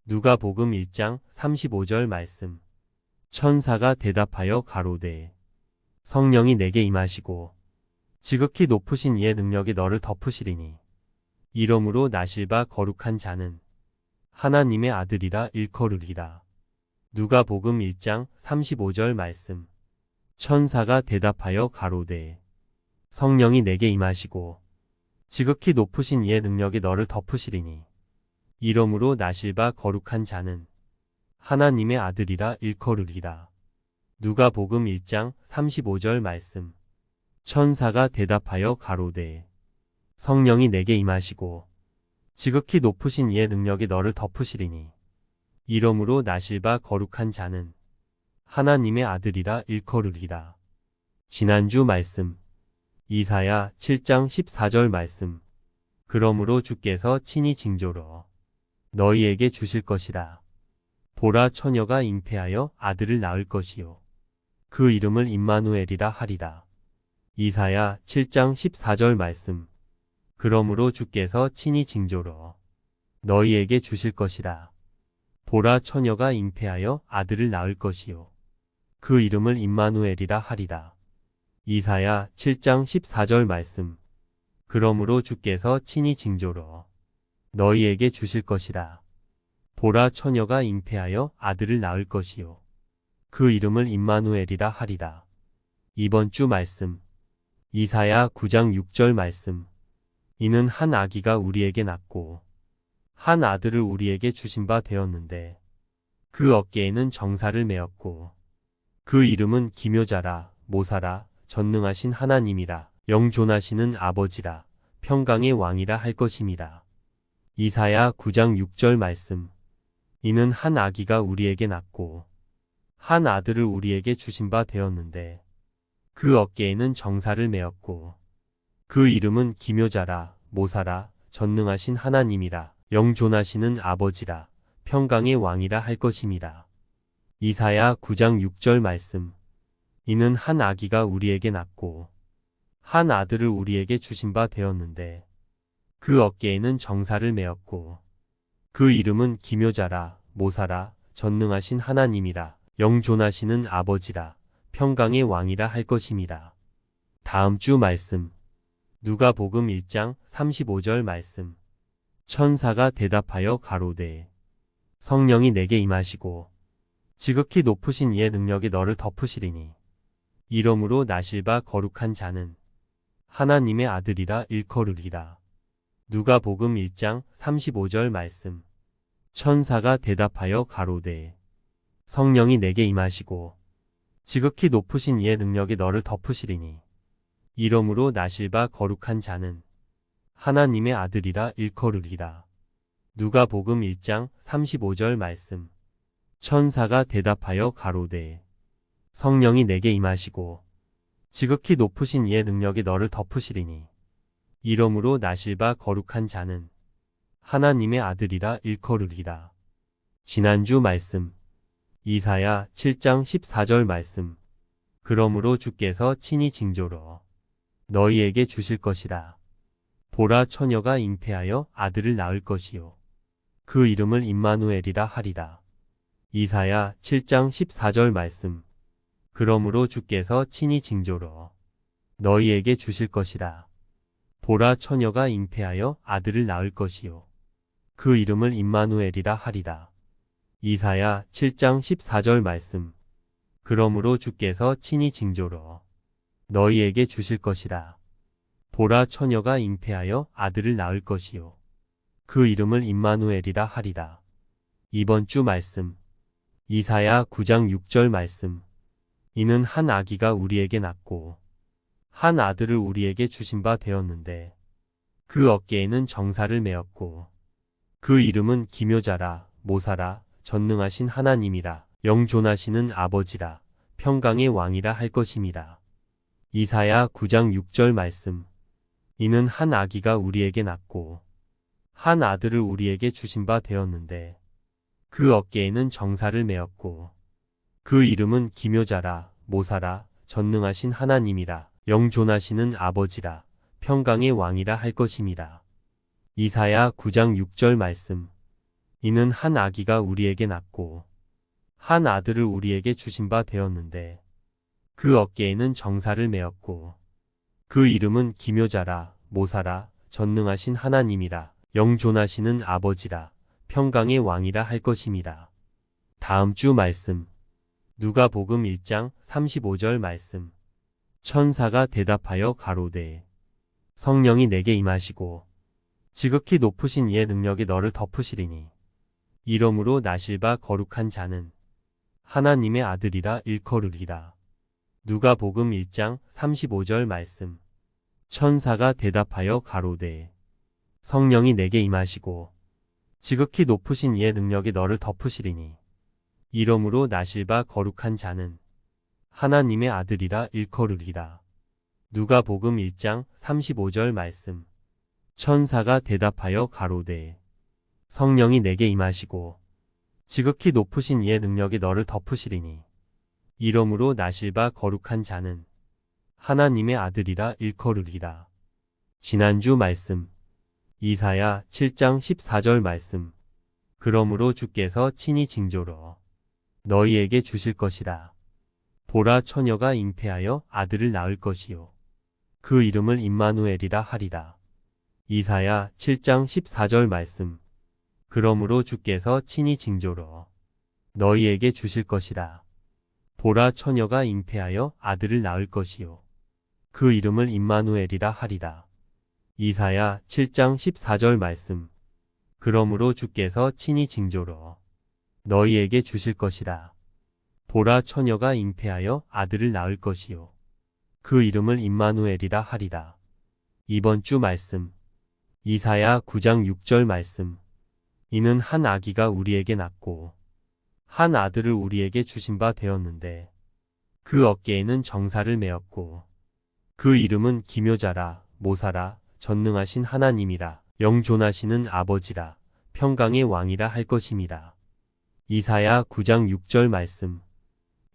누가복음 1장 35절 말씀. 천사가 대답하여 가로되 성령이 내게 임하시고 지극히 높으신 이의 능력이 너를 덮으시리니 이러므로 나실 바 거룩한 자는 하나님의 아들이라 일컬으리라. 누가복음 1장 35절 말씀. 천사가 대답하여 가로되 성령이 내게 임하시고 지극히 높으신 이의 능력이 너를 덮으시리니 이러므로 나실 바 거룩한 자는 하나님의 아들이라 일컬으리라. 누가복음 1장 35절 말씀. 천사가 대답하여 가로되 성령이 내게 임하시고 지극히 높으신 이의 능력이 너를 덮으시리니 이러므로 나실 바 거룩한 자는 하나님의 아들이라 일컬으리라. 지난주 말씀. 이사야 7장 14절 말씀. 그러므로 주께서 친히 징조로 너희에게 주실 것이라. 보라, 처녀가 잉태하여 아들을 낳을 것이요 그 이름을 임마누엘이라 하리라. 이사야 7장 14절 말씀. 그러므로 주께서 친히 징조로 너희에게 주실 것이라. 보라, 처녀가 잉태하여 아들을 낳을 것이요 그 이름을 임마누엘이라 하리라. 이사야 7장 14절 말씀. 그러므로 주께서 친히 징조로 너희에게 주실 것이라. 보라, 처녀가 잉태하여 아들을 낳을 것이요 그 이름을 임마누엘이라 하리라. 이번 주 말씀. 이사야 9장 6절 말씀. 이는 한 아기가 우리에게 낳고 한 아들을 우리에게 주신 바 되었는데 그 어깨에는 정사를 메었고 그 이름은 기묘자라, 모사라, 전능하신 하나님이라, 영존하시는 아버지라, 평강의 왕이라 할 것임이라. 이사야 9장 6절 말씀. 이는 한 아기가 우리에게 낳고 한 아들을 우리에게 주신 바 되었는데 그 어깨에는 정사를 메었고 그 이름은 기묘자라, 모사라, 전능하신 하나님이라, 영존하시는 아버지라, 평강의 왕이라 할 것임이라. 이사야 9장 6절 말씀. 이는 한 아기가 우리에게 낳고 한 아들을 우리에게 주신 바 되었는데 그 어깨에는 정사를 메었고 그 이름은 기묘자라, 모사라, 전능하신 하나님이라, 영존하시는 아버지라, 평강의 왕이라 할 것임이라. 다음 주 말씀. 누가복음 1장 35절 말씀. 천사가 대답하여 가로되 성령이 내게 임하시고 지극히 높으신 이의 능력이 너를 덮으시리니 이러므로 나실 바 거룩한 자는 하나님의 아들이라 일컬으리라. 누가복음 1장 35절 말씀. 천사가 대답하여 가로되 성령이 내게 임하시고 지극히 높으신 이의 능력이 너를 덮으시리니 이러므로 나실 바 거룩한 자는 하나님의 아들이라 일컬으리라. 누가복음 1장 35절 말씀. 천사가 대답하여 가로되 성령이 내게 임하시고 지극히 높으신 이의 능력이 너를 덮으시리니 이러므로 나실 바 거룩한 자는 하나님의 아들이라 일컬으리라. 지난주 말씀. 이사야 7장 14절 말씀. 그러므로 주께서 친히 징조로 너희에게 주실 것이라. 보라, 처녀가 잉태하여 아들을 낳을 것이요 그 이름을 임마누엘이라 하리라. 이사야 7장 14절 말씀. 그러므로 주께서 친히 징조로 너희에게 주실 것이라. 보라 처녀가 잉태하여 아들을 낳을 것이요 그 이름을 임마누엘이라 하리라. 이사야 7장 14절 말씀. 그러므로 주께서 친히 징조로 너희에게 주실 것이라. 보라 처녀가 잉태하여 아들을 낳을 것이요 그 이름을 임마누엘이라 하리라. 이번 주 말씀. 이사야 9장 6절 말씀. 이는 한 아기가 우리에게 낳고 한 아들을 우리에게 주신 바 되었는데 그 어깨에는 정사를 메었고 그 이름은 기묘자라 모사라 전능하신 하나님이라 영존하시는 아버지라 평강의 왕이라 할 것임이라. 이사야 9장 6절 말씀. 이는 한 아기가 우리에게 낳고 한 아들을 우리에게 주신 바 되었는데 그 어깨에는 정사를 메었고 그 이름은 기묘자라 모사라 전능하신 하나님이라 영존하시는 아버지라 평강의 왕이라 할 것임이라. 이사야 9장 6절 말씀. 이는 한 아기가 우리에게 낳고 한 아들을 우리에게 주신 바 되었는데 그 어깨에는 정사를 메었고 그 이름은 기묘자라 모사라 전능하신 하나님이라 영존하시는 아버지라 평강의 왕이라 할 것임이라. 다음 주 말씀. 누가복음 1장 35절 말씀. 천사가 대답하여 가로되 성령이 내게 임하시고 지극히 높으신 이의 능력이 너를 덮으시리니 이러므로 나실 바 거룩한 자는 하나님의 아들이라 일컬으리라. 누가복음 1장 35절 말씀. 천사가 대답하여 가로되 성령이 내게 임하시고 지극히 높으신 이의 능력이 너를 덮으시리니 이러므로 나실 바 거룩한 자는 하나님의 아들이라 일컬으리라. 누가복음 1장 35절 말씀. 천사가 대답하여 가로되 성령이 내게 임하시고 지극히 높으신 이의 능력이 너를 덮으시리니 이러므로 나실 바 거룩한 자는 하나님의 아들이라 일컬으리라. 지난주 말씀. 이사야 7장 14절 말씀. 그러므로 주께서 친히 징조로 너희에게 주실 것이라. 보라 처녀가 잉태하여 아들을 낳을 것이요 그 이름을 임마누엘이라 하리라. 이사야 7장 14절 말씀. 그러므로 주께서 친히 징조로 너희에게 주실 것이라. 보라 처녀가 잉태하여 아들을 낳을 것이요 그 이름을 임마누엘이라 하리라. 이사야 7장 14절 말씀. 그러므로 주께서 친히 징조로 너희에게 주실 것이라. 보라 처녀가 잉태하여 아들을 낳을 것이요 그 이름을 임마누엘이라 하리라. 이번 주 말씀. 이사야 9장 6절 말씀. 이는 한 아기가 우리에게 낳고 한 아들을 우리에게 주신 바 되었는데 그 어깨에는 정사를 메었고 그 이름은 기묘자라 모사라 전능하신 하나님이라 영존하시는 아버지라 평강의 왕이라 할 것임이라. 이사야 9장 6절 말씀.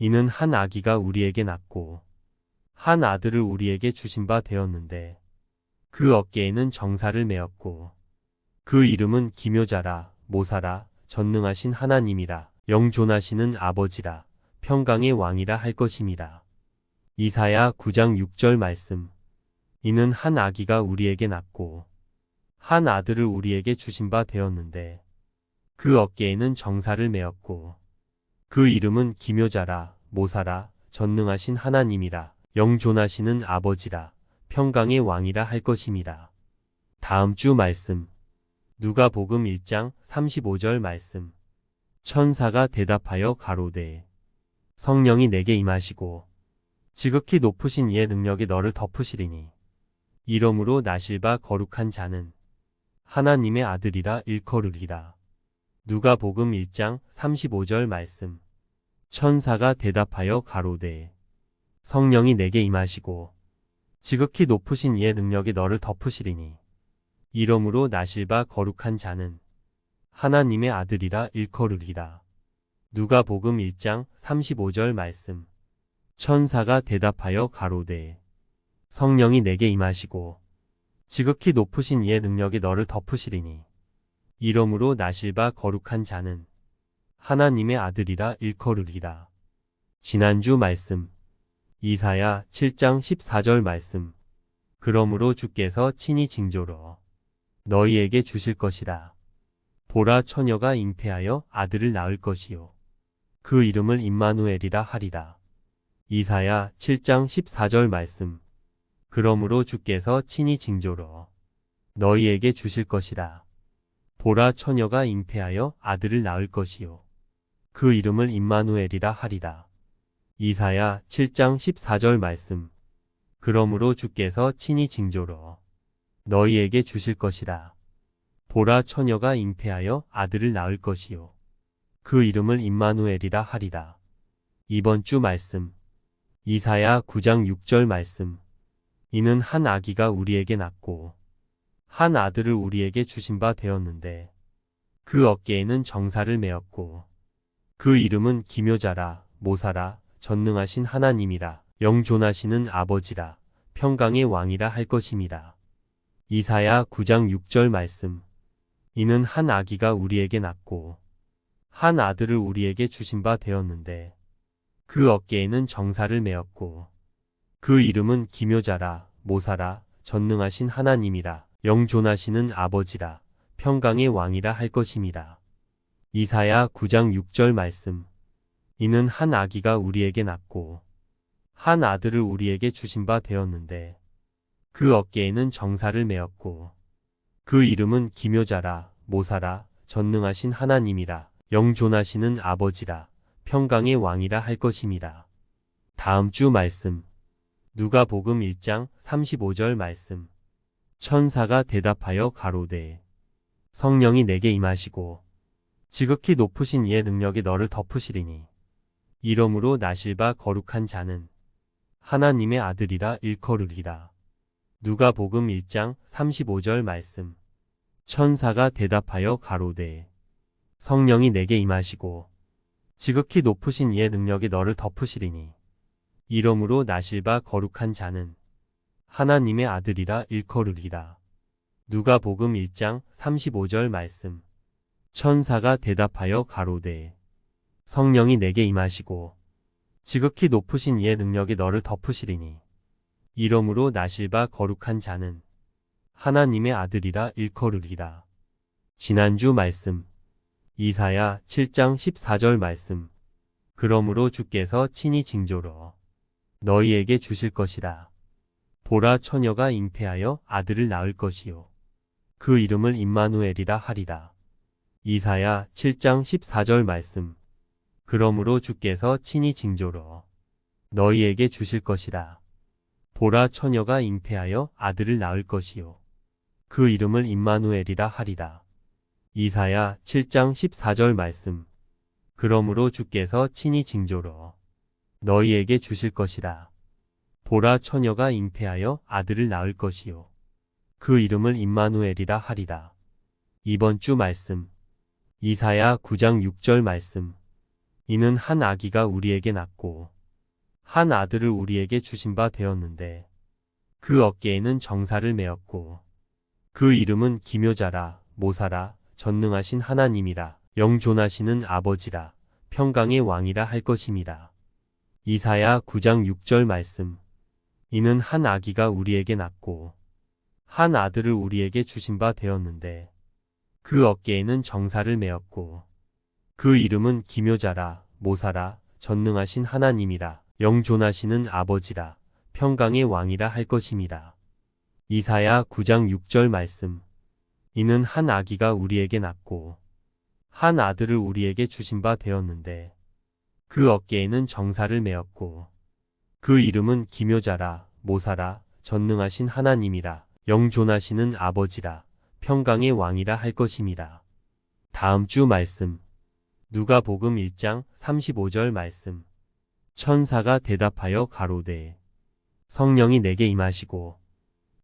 이는 한 아기가 우리에게 낳고 한 아들을 우리에게 주신 바 되었는데 그 어깨에는 정사를 메었고 그 이름은 기묘자라 모사라 전능하신 하나님이라 영존하시는 아버지라 평강의 왕이라 할 것임이라. 이사야 9장 6절 말씀. 이는 한 아기가 우리에게 낳고 한 아들을 우리에게 주신 바 되었는데 그 어깨에는 정사를 메었고 그 이름은 기묘자라 모사라 전능하신 하나님이라 영존하시는 아버지라 평강의 왕이라 할 것임이라. 다음 주 말씀. 누가복음 1장 35절 말씀. 천사가 대답하여 가로되 성령이 내게 임하시고 지극히 높으신 이의 능력이 너를 덮으시리니 이러므로 나실 바 거룩한 자는 하나님의 아들이라 일컬으리라. 누가복음 1장 35절 말씀. 천사가 대답하여 가로되 성령이 내게 임하시고 지극히 높으신 이의 능력이 너를 덮으시리니 이러므로 나실 바 거룩한 자는 하나님의 아들이라 일컬으리라. 누가복음 1장 35절 말씀. 천사가 대답하여 가로되 성령이 내게 임하시고 지극히 높으신 이의 능력이 너를 덮으시리니 이러므로 나실 바 거룩한 자는 하나님의 아들이라 일컬으리라. 지난주 말씀. 이사야 7장 14절 말씀. 그러므로 주께서 친히 징조로 너희에게 주실 것이라. 보라 처녀가 잉태하여 아들을 낳을 것이요. 그 이름을 임마누엘이라 하리라. 이사야 7장 14절 말씀. 그러므로 주께서 친히 징조로 너희에게 주실 것이라. 보라 처녀가 잉태하여 아들을 낳을 것이요. 그 이름을 임마누엘이라 하리라. 이사야 7장 14절 말씀. 그러므로 주께서 친히 징조로 너희에게 주실 것이라. 보라 처녀가 잉태하여 아들을 낳을 것이요. 그 이름을 임마누엘이라 하리라. 이번 주 말씀. 이사야 9장 6절 말씀. 이는 한 아기가 우리에게 낳고 한 아들을 우리에게 주신 바 되었는데 그 어깨에는 정사를 메었고 그 이름은 기묘자라, 모사라, 전능하신 하나님이라, 영존하시는 아버지라, 평강의 왕이라 할 것임이라. 이사야 9장 6절 말씀. 이는 한 아기가 우리에게 낳고 한 아들을 우리에게 주신 바 되었는데 그 어깨에는 정사를 메었고 그 이름은 기묘자라, 모사라, 전능하신 하나님이라, 영존하시는 아버지라, 평강의 왕이라 할 것임이라. 이사야 9장 6절 말씀. 이는 한 아기가 우리에게 낳고 한 아들을 우리에게 주신 바 되었는데 그 어깨에는 정사를 메었고 그 이름은 기묘자라, 모사라, 전능하신 하나님이라, 영존하시는 아버지라, 평강의 왕이라 할 것임이라. 다음 주 말씀. 누가복음 1장 35절 말씀. 천사가 대답하여 가로되 성령이 내게 임하시고 지극히 높으신 이의 능력이 너를 덮으시리니 이러므로 나실 바 거룩한 자는 하나님의 아들이라 일컬으리라. 누가복음 1장 35절 말씀. 천사가 대답하여 가로되 성령이 내게 임하시고 지극히 높으신 이의 능력이 너를 덮으시리니 이러므로 나실 바 거룩한 자는 하나님의 아들이라 일컬으리라. 누가복음 1장 35절 말씀. 천사가 대답하여 가로되 성령이 내게 임하시고 지극히 높으신 이의 능력이 너를 덮으시리니 이러므로 나실 바 거룩한 자는 하나님의 아들이라 일컬으리라. 지난주 말씀. 이사야 7장 14절 말씀. 그러므로 주께서 친히 징조로 너희에게 주실 것이라. 보라 처녀가 잉태하여 아들을 낳을 것이요. 그 이름을 임마누엘이라 하리라. 이사야 7장 14절 말씀. 그러므로 주께서 친히 징조로 너희에게 주실 것이라. 보라 처녀가 잉태하여 아들을 낳을 것이요. 그 이름을 임마누엘이라 하리라. 이사야 7장 14절 말씀. 그러므로 주께서 친히 징조로 너희에게 주실 것이라. 보라 처녀가 잉태하여 아들을 낳을 것이요. 그 이름을 임마누엘이라 하리라. 이번 주 말씀. 이사야 9장 6절 말씀. 이는 한 아기가 우리에게 낳고 한 아들을 우리에게 주신 바 되었는데 그 어깨에는 정사를 메었고 그 이름은 기묘자라, 모사라, 전능하신 하나님이라, 영존하시는 아버지라, 평강의 왕이라 할 것임이라. 이사야 9장 6절 말씀. 이는 한 아기가 우리에게 낳고 한 아들을 우리에게 주신 바 되었는데 그 어깨에는 정사를 메었고 그 이름은 기묘자라, 모사라, 전능하신 하나님이라, 영존하시는 아버지라, 평강의 왕이라 할 것임이라. 이사야 9장 6절 말씀. 이는 한 아기가 우리에게 낳고 한 아들을 우리에게 주신 바 되었는데 그 어깨에는 정사를 메었고 그 이름은 기묘자라, 모사라, 전능하신 하나님이라, 영존하시는 아버지라, 평강의 왕이라 할 것임이라. 다음 주 말씀. 누가복음 1장 35절 말씀. 천사가 대답하여 가로되 성령이 내게 임하시고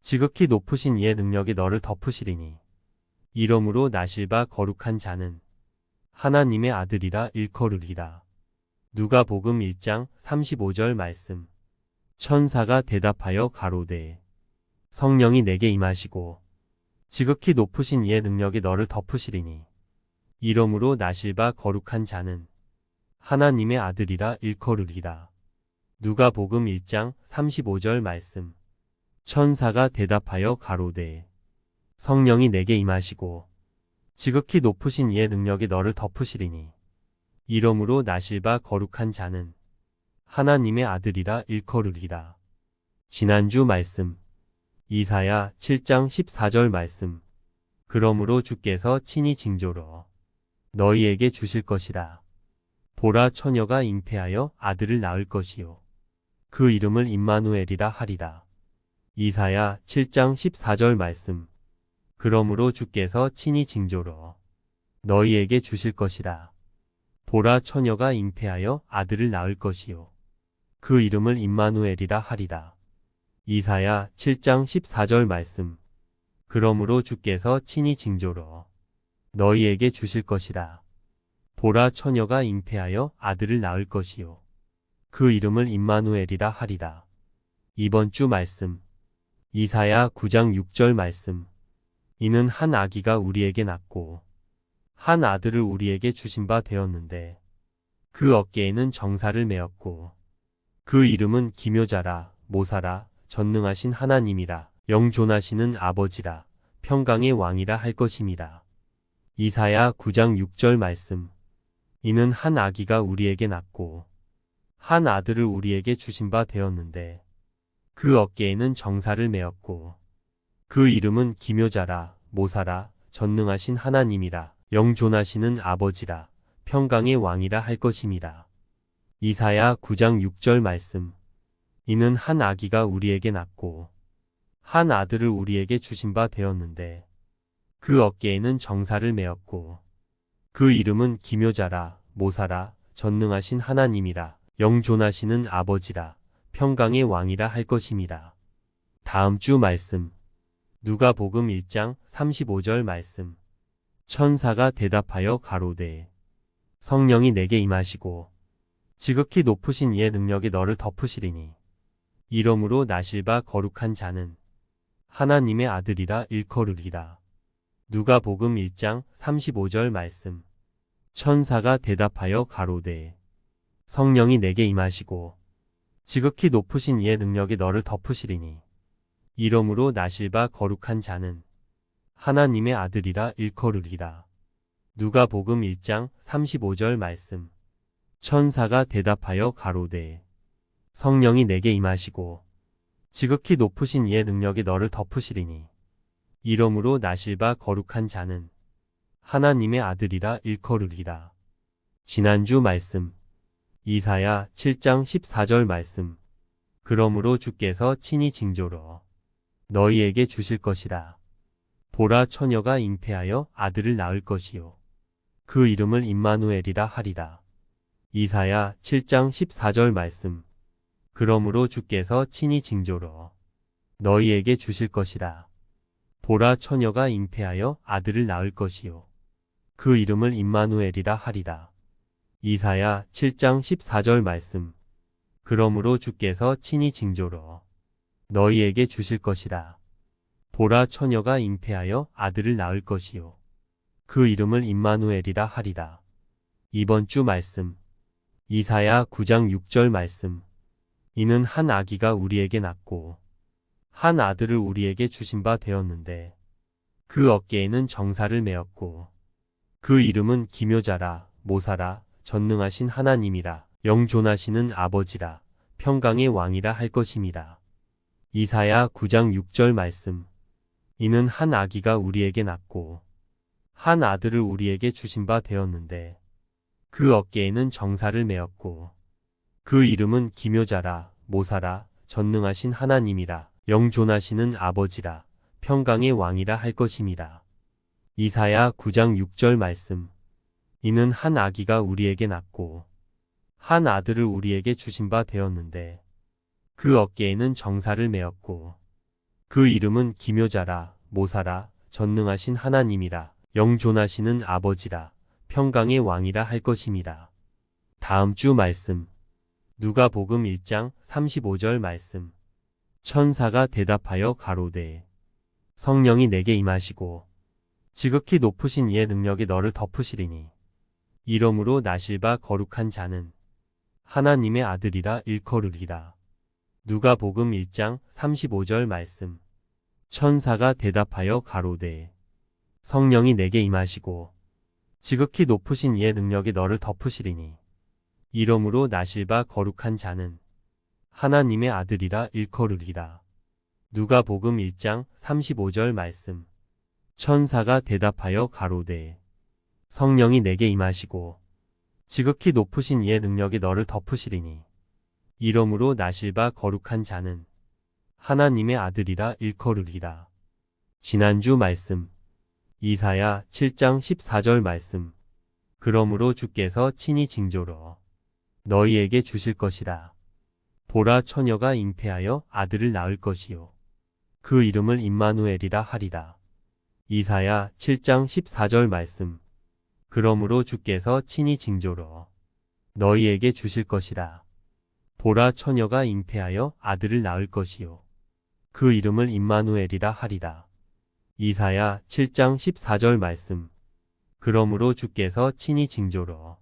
지극히 높으신 이의 능력이 너를 덮으시리니 이러므로 나실 바 거룩한 자는 하나님의 아들이라 일컬으리라. 누가복음 1장 35절 말씀. 천사가 대답하여 가로되 성령이 내게 임하시고 지극히 높으신 이의 능력이 너를 덮으시리니 이러므로 나실 바 거룩한 자는 하나님의 아들이라 일컬으리라. 누가복음 1장 35절 말씀. 천사가 대답하여 가로되 성령이 내게 임하시고 지극히 높으신 이의 능력이 너를 덮으시리니 이러므로 나실 바 거룩한 자는 하나님의 아들이라 일컬으리라. 지난주 말씀 이사야 7장 14절 말씀 그러므로 주께서 친히 징조로 너희에게 주실 것이라. 보라 처녀가 잉태하여 아들을 낳을 것이요 그 이름을 임마누엘이라 하리라. 이사야 7장 14절 말씀 그러므로 주께서 친히 징조로 너희에게 주실 것이라. 보라 처녀가 잉태하여 아들을 낳을 것이요 그 이름을 임마누엘이라 하리라. 이사야 7장 14절 말씀 그러므로 주께서 친히 징조로 너희에게 주실 것이라. 보라 처녀가 잉태하여 아들을 낳을 것이요 그 이름을 임마누엘이라 하리라. 이번 주 말씀 이사야 9장 6절 말씀 이는 한 아기가 우리에게 낳고 한 아들을 우리에게 주신 바 되었는데 그 어깨에는 정사를 메었고 그 이름은 기묘자라 모사라 전능하신 하나님이라 영존하시는 아버지라 평강의 왕이라 할 것임이라. 이사야 9장 6절 말씀 이는 한 아기가 우리에게 낳고 한 아들을 우리에게 주신 바 되었는데 그 어깨에는 정사를 메었고 그 이름은 기묘자라 모사라 전능하신 하나님이라 영존하시는 아버지라 평강의 왕이라 할 것임이라. 이사야 9장 6절 말씀 이는 한 아기가 우리에게 낳고 한 아들을 우리에게 주신 바 되었는데 그 어깨에는 정사를 메었고 그 이름은 기묘자라 모사라 전능하신 하나님이라 영존하시는 아버지라 평강의 왕이라 할 것임이라. 다음 주 말씀 누가복음 1장 35절 말씀 천사가 대답하여 가로되 성령이 내게 임하시고 지극히 높으신 이의 능력이 너를 덮으시리니 이러므로 나실 바 거룩한 자는 하나님의 아들이라 일컬으리라. 누가복음 1장 35절 말씀 천사가 대답하여 가로되 성령이 내게 임하시고 지극히 높으신 이의 능력이 너를 덮으시리니 이러므로 나실 바 거룩한 자는 하나님의 아들이라 일컬으리라. 누가복음 1장 35절 말씀 천사가 대답하여 가로되 성령이 내게 임하시고 지극히 높으신 이의 능력이 너를 덮으시리니 이러므로 나실 바 거룩한 자는 하나님의 아들이라 일컬으리라. 지난주 말씀 이사야 7장 14절 말씀 그러므로 주께서 친히 징조로 너희에게 주실 것이라. 보라 처녀가 잉태하여 아들을 낳을 것이요 그 이름을 임마누엘이라 하리라. 이사야 7장 14절 말씀 그러므로 주께서 친히 징조로 너희에게 주실 것이라. 보라 처녀가 잉태하여 아들을 낳을 것이요 그 이름을 임마누엘이라 하리라. 이사야 7장 14절 말씀 그러므로 주께서 친히 징조로 너희에게 주실 것이라. 보라 처녀가 잉태하여 아들을 낳을 것이요 그 이름을 임마누엘이라 하리라. 이번 주 말씀 이사야 9장 6절 말씀 이는 한 아기가 우리에게 낳고 한 아들을 우리에게 주신 바 되었는데 그 어깨에는 정사를 메었고 그 이름은 기묘자라 모사라 전능하신 하나님이라 영존하시는 아버지라 평강의 왕이라 할 것임이라. 이사야 9장 6절 말씀 이는 한 아기가 우리에게 낳고 한 아들을 우리에게 주신 바 되었는데 그 어깨에는 정사를 메었고 그 이름은 기묘자라 모사라 전능하신 하나님이라 영존하시는 아버지라 평강의 왕이라 할 것임이라. 이사야 9장 6절 말씀 이는 한 아기가 우리에게 낳고 한 아들을 우리에게 주신 바 되었는데 그 어깨에는 정사를 메었고 그 이름은 기묘자라 모사라 전능하신 하나님이라 영존하시는 아버지라 평강의 왕이라 할 것임이라. 다음 주 말씀 누가복음 1장 35절 말씀 천사가 대답하여 가로되 성령이 내게 임하시고 지극히 높으신 이의 능력이 너를 덮으시리니 이러므로 나실 바 거룩한 자는 하나님의 아들이라 일컬으리라. 누가복음 1장 35절 말씀. 천사가 대답하여 가로되 성령이 내게 임하시고 지극히 높으신 이의 능력이 너를 덮으시리니 이러므로 나실 바 거룩한 자는 하나님의 아들이라 일컬으리라. 누가복음 1장 35절 말씀. 천사가 대답하여 가로되 성령이 내게 임하시고 지극히 높으신 이의 능력이 너를 덮으시리니 이러므로 나실 바 거룩한 자는 하나님의 아들이라 일컬으리라. 지난주 말씀. 이사야 7장 14절 말씀. 그러므로 주께서 친히 징조로 너희에게 주실 것이라. 보라 처녀가 잉태하여 아들을 낳을 것이요 그 이름을 임마누엘이라 하리라. 이사야 7장 14절 말씀. 그러므로 주께서 친히 징조로 너희에게 주실 것이라. 보라 처녀가 잉태하여 아들을 낳을 것이요 그 이름을 임마누엘이라 하리라. 이사야 7장 14절 말씀. 그러므로 주께서 친히 징조로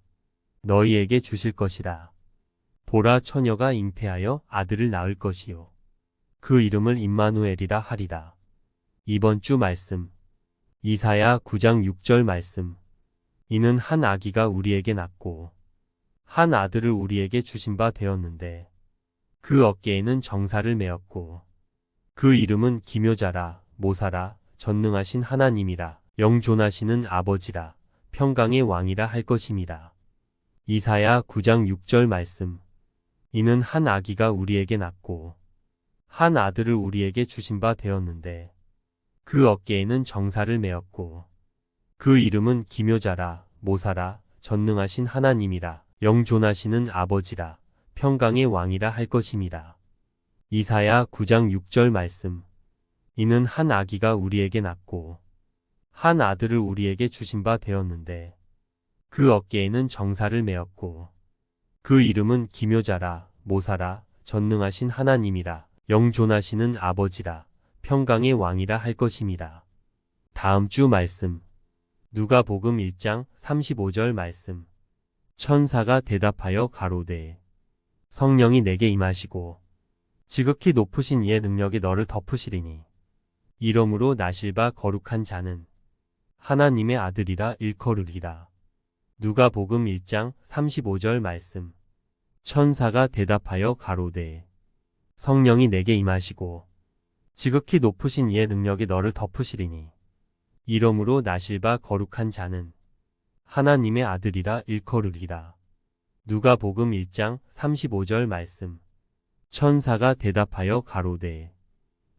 너희에게 주실 것이라. 보라 처녀가 잉태하여 아들을 낳을 것이요 그 이름을 임마누엘이라 하리라. 이번 주 말씀. 이사야 9장 6절 말씀. 이는 한 아기가 우리에게 낳고 한 아들을 우리에게 주신 바 되었는데 그 어깨에는 정사를 메었고 그 이름은 기묘자라 모사라 전능하신 하나님이라 영존하시는 아버지라 평강의 왕이라 할 것임이라. 이사야 9장 6절 말씀. 이는 한 아기가 우리에게 낳고 한 아들을 우리에게 주신 바 되었는데 그 어깨에는 정사를 메었고 그 이름은 기묘자라 모사라 전능하신 하나님이라 영존하시는 아버지라 평강의 왕이라 할 것임이라. 이사야 9장 6절 말씀. 이는 한 아기가 우리에게 낳고 한 아들을 우리에게 주신 바 되었는데 그 어깨에는 정사를 메었고 그 이름은 기묘자라 모사라 전능하신 하나님이라 영존하시는 아버지라 평강의 왕이라 할 것임이라. 다음 주 말씀. 누가복음 1장 35절 말씀. 천사가 대답하여 가로되 성령이 내게 임하시고 지극히 높으신 이의 능력이 너를 덮으시리니 이러므로 나실 바 거룩한 자는 하나님의 아들이라 일컬으리라. 누가복음 1장 35절 말씀. 천사가 대답하여 가로되 성령이 내게 임하시고 지극히 높으신 이의 능력이 너를 덮으시리니 이러므로 나실 바 거룩한 자는 하나님의 아들이라 일컬으리라. 누가복음 1장 35절 말씀. 천사가 대답하여 가로되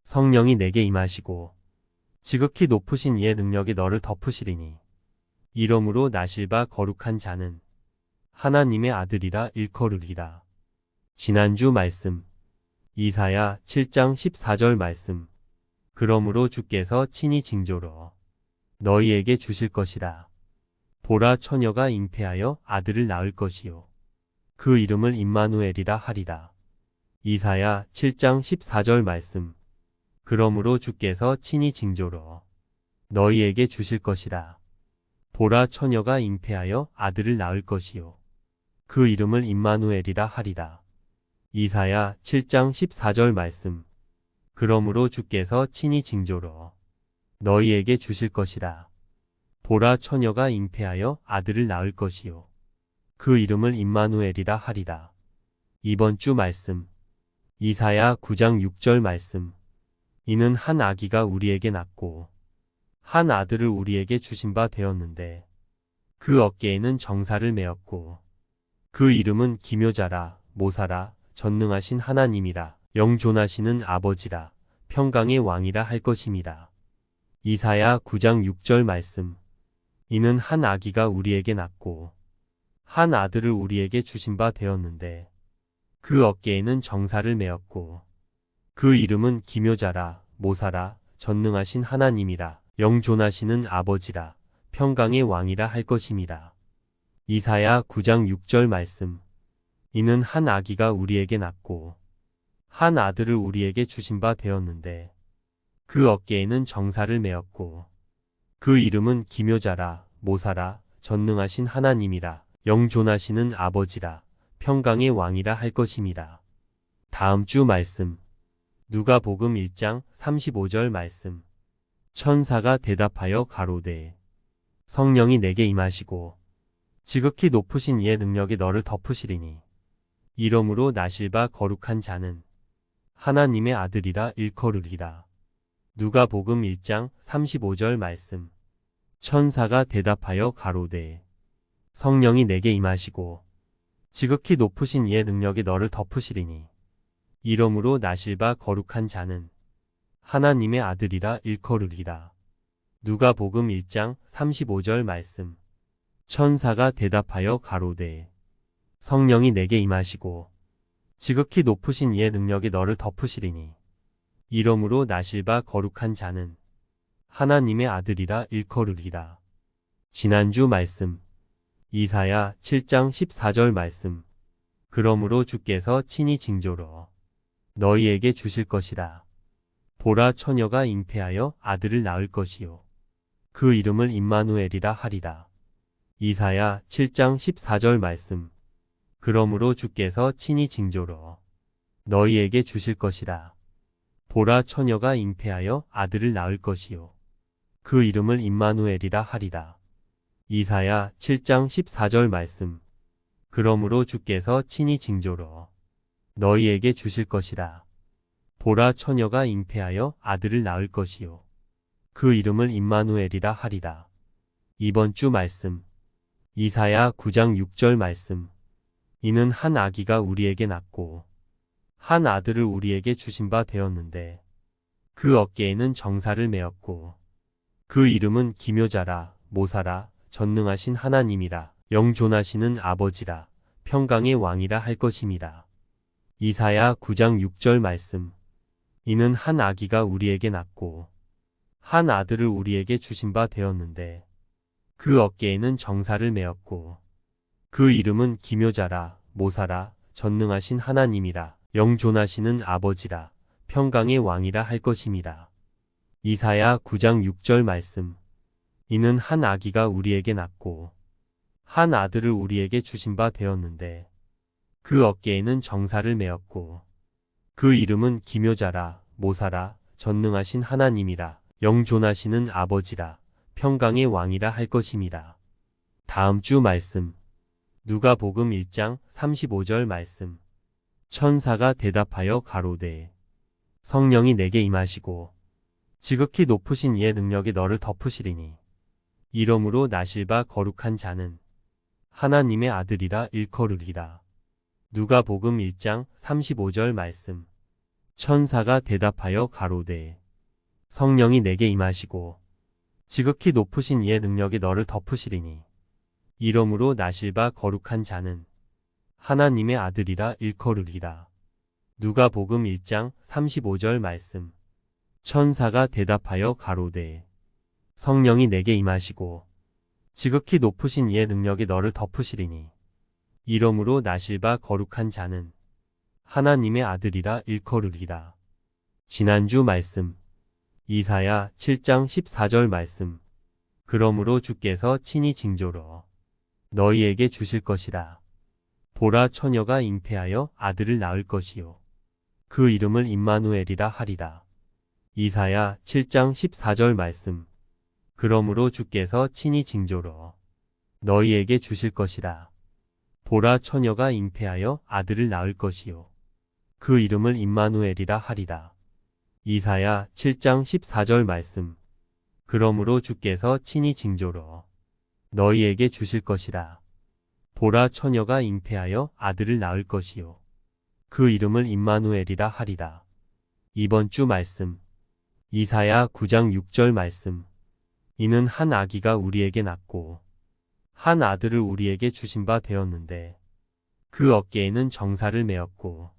성령이 내게 임하시고 지극히 높으신 이의 능력이 너를 덮으시리니 이러므로 나실 바 거룩한 자는 하나님의 아들이라 일컬으리라. 지난주 말씀. 이사야 7장 14절 말씀. 그러므로 주께서 친히 징조로 너희에게 주실 것이라. 보라 처녀가 잉태하여 아들을 낳을 것이요 그 이름을 임마누엘이라 하리라. 이사야 7장 14절 말씀. 그러므로 주께서 친히 징조로 너희에게 주실 것이라. 보라 처녀가 잉태하여 아들을 낳을 것이요 그 이름을 임마누엘이라 하리라. 이사야 7장 14절 말씀. 그러므로 주께서 친히 징조로 너희에게 주실 것이라. 보라 처녀가 잉태하여 아들을 낳을 것이요 그 이름을 임마누엘이라 하리라. 이번 주 말씀. 이사야 9장 6절 말씀. 이는 한 아기가 우리에게 낳고 한 아들을 우리에게 주신 바 되었는데 그 어깨에는 정사를 메었고 그 이름은 기묘자라 모사라 전능하신 하나님이라 영존하시는 아버지라 평강의 왕이라 할 것임이라. 이사야 9장 6절 말씀. 이는 한 아기가 우리에게 낳고 한 아들을 우리에게 주신 바 되었는데 그 어깨에는 정사를 메었고 그 이름은 기묘자라 모사라 전능하신 하나님이라 영존하시는 아버지라 평강의 왕이라 할 것임이라. 이사야 9장 6절 말씀. 이는 한 아기가 우리에게 낳고 한 아들을 우리에게 주신 바 되었는데 그 어깨에는 정사를 메었고 그 이름은 기묘자라 모사라 전능하신 하나님이라 영존하시는 아버지라 평강의 왕이라 할 것임이라. 다음 주 말씀. 누가복음 1장 35절 말씀. 천사가 대답하여 가로되 성령이 내게 임하시고 지극히 높으신 이의 능력이 너를 덮으시리니 이러므로 나실 바 거룩한 자는 하나님의 아들이라 일컬으리라. 누가복음 1장 35절 말씀. 천사가 대답하여 가로되 성령이 내게 임하시고 지극히 높으신 이의 능력이 너를 덮으시리니 이러므로 나실 바 거룩한 자는 하나님의 아들이라 일컬으리라. 누가복음 1장 35절 말씀. 천사가 대답하여 가로되 성령이 내게 임하시고 지극히 높으신 이의 능력이 너를 덮으시리니 이러므로 나실 바 거룩한 자는 하나님의 아들이라 일컬으리라. 지난주 말씀. 이사야 7장 14절 말씀. 그러므로 주께서 친히 징조로 너희에게 주실 것이라. 보라 처녀가 잉태하여 아들을 낳을 것이요 그 이름을 임마누엘이라 하리라. 이사야 7장 14절 말씀. 그러므로 주께서 친히 징조로 너희에게 주실 것이라. 보라 처녀가 잉태하여 아들을 낳을 것이요 그 이름을 임마누엘이라 하리라. 이사야 7장 14절 말씀. 그러므로 주께서 친히 징조로 너희에게 주실 것이라. 보라 처녀가 잉태하여 아들을 낳을 것이요 그 이름을 임마누엘이라 하리라. 이번 주 말씀. 이사야 9장 6절 말씀. 이는 한 아기가 우리에게 낳고 한 아들을 우리에게 주신 바 되었는데 그 어깨에는 정사를 메었고 그 이름은 기묘자라 모사라 전능하신 하나님이라 영존하시는 아버지라 평강의 왕이라 할 것임이라. 이사야 9장 6절 말씀. 이는 한 아기가 우리에게 낳고 한 아들을 우리에게 주신 바 되었는데 그 어깨에는 정사를 메었고 그 이름은 기묘자라 모사라 전능하신 하나님이라 영존하시는 아버지라 평강의 왕이라 할 것임이라. 이사야 9장 6절 말씀. 이는 한 아기가 우리에게 낳고 한 아들을 우리에게 주신 바 되었는데 그 어깨에는 정사를 메었고 그 이름은 기묘자라 모사라 전능하신 하나님이라 영존하시는 아버지라 평강의 왕이라 할 것임이라. 다음 주 말씀. 누가복음 1장 35절 말씀. 천사가 대답하여 가로되 성령이 내게 임하시고 지극히 높으신 이의 능력이 너를 덮으시리니 이러므로 나실 바 거룩한 자는 하나님의 아들이라 일컬으리라. 누가복음 1장 35절 말씀. 천사가 대답하여 가로되 성령이 내게 임하시고 지극히 높으신 이의 능력이 너를 덮으시리니 이러므로 나실 바 거룩한 자는 하나님의 아들이라 일컬으리라. 누가복음 1장 35절 말씀. 천사가 대답하여 가로되 성령이 내게 임하시고 지극히 높으신 이의 능력이 너를 덮으시리니 이러므로 나실 바 거룩한 자는 하나님의 아들이라 일컬으리라. 지난주 말씀. 이사야 7장 14절 말씀. 그러므로 주께서 친히 징조로 너희에게 주실 것이라. 보라 처녀가 잉태하여 아들을 낳을 것이요 그 이름을 임마누엘이라 하리라. 이사야 7장 14절 말씀. 그러므로 주께서 친히 징조로 너희에게 주실 것이라. 보라 처녀가 잉태하여 아들을 낳을 것이요 그 이름을 임마누엘이라 하리라. 이사야 7장 14절 말씀. 그러므로 주께서 친히 징조로 너희에게 주실 것이라. 보라 처녀가 잉태하여 아들을 낳을 것이요 그 이름을 임마누엘이라 하리라. 이번 주 말씀. 이사야 9장 6절 말씀. 이는 한 아기가 우리에게 낳고 한 아들을 우리에게 주신 바 되었는데 그 어깨에는 정사를 메었고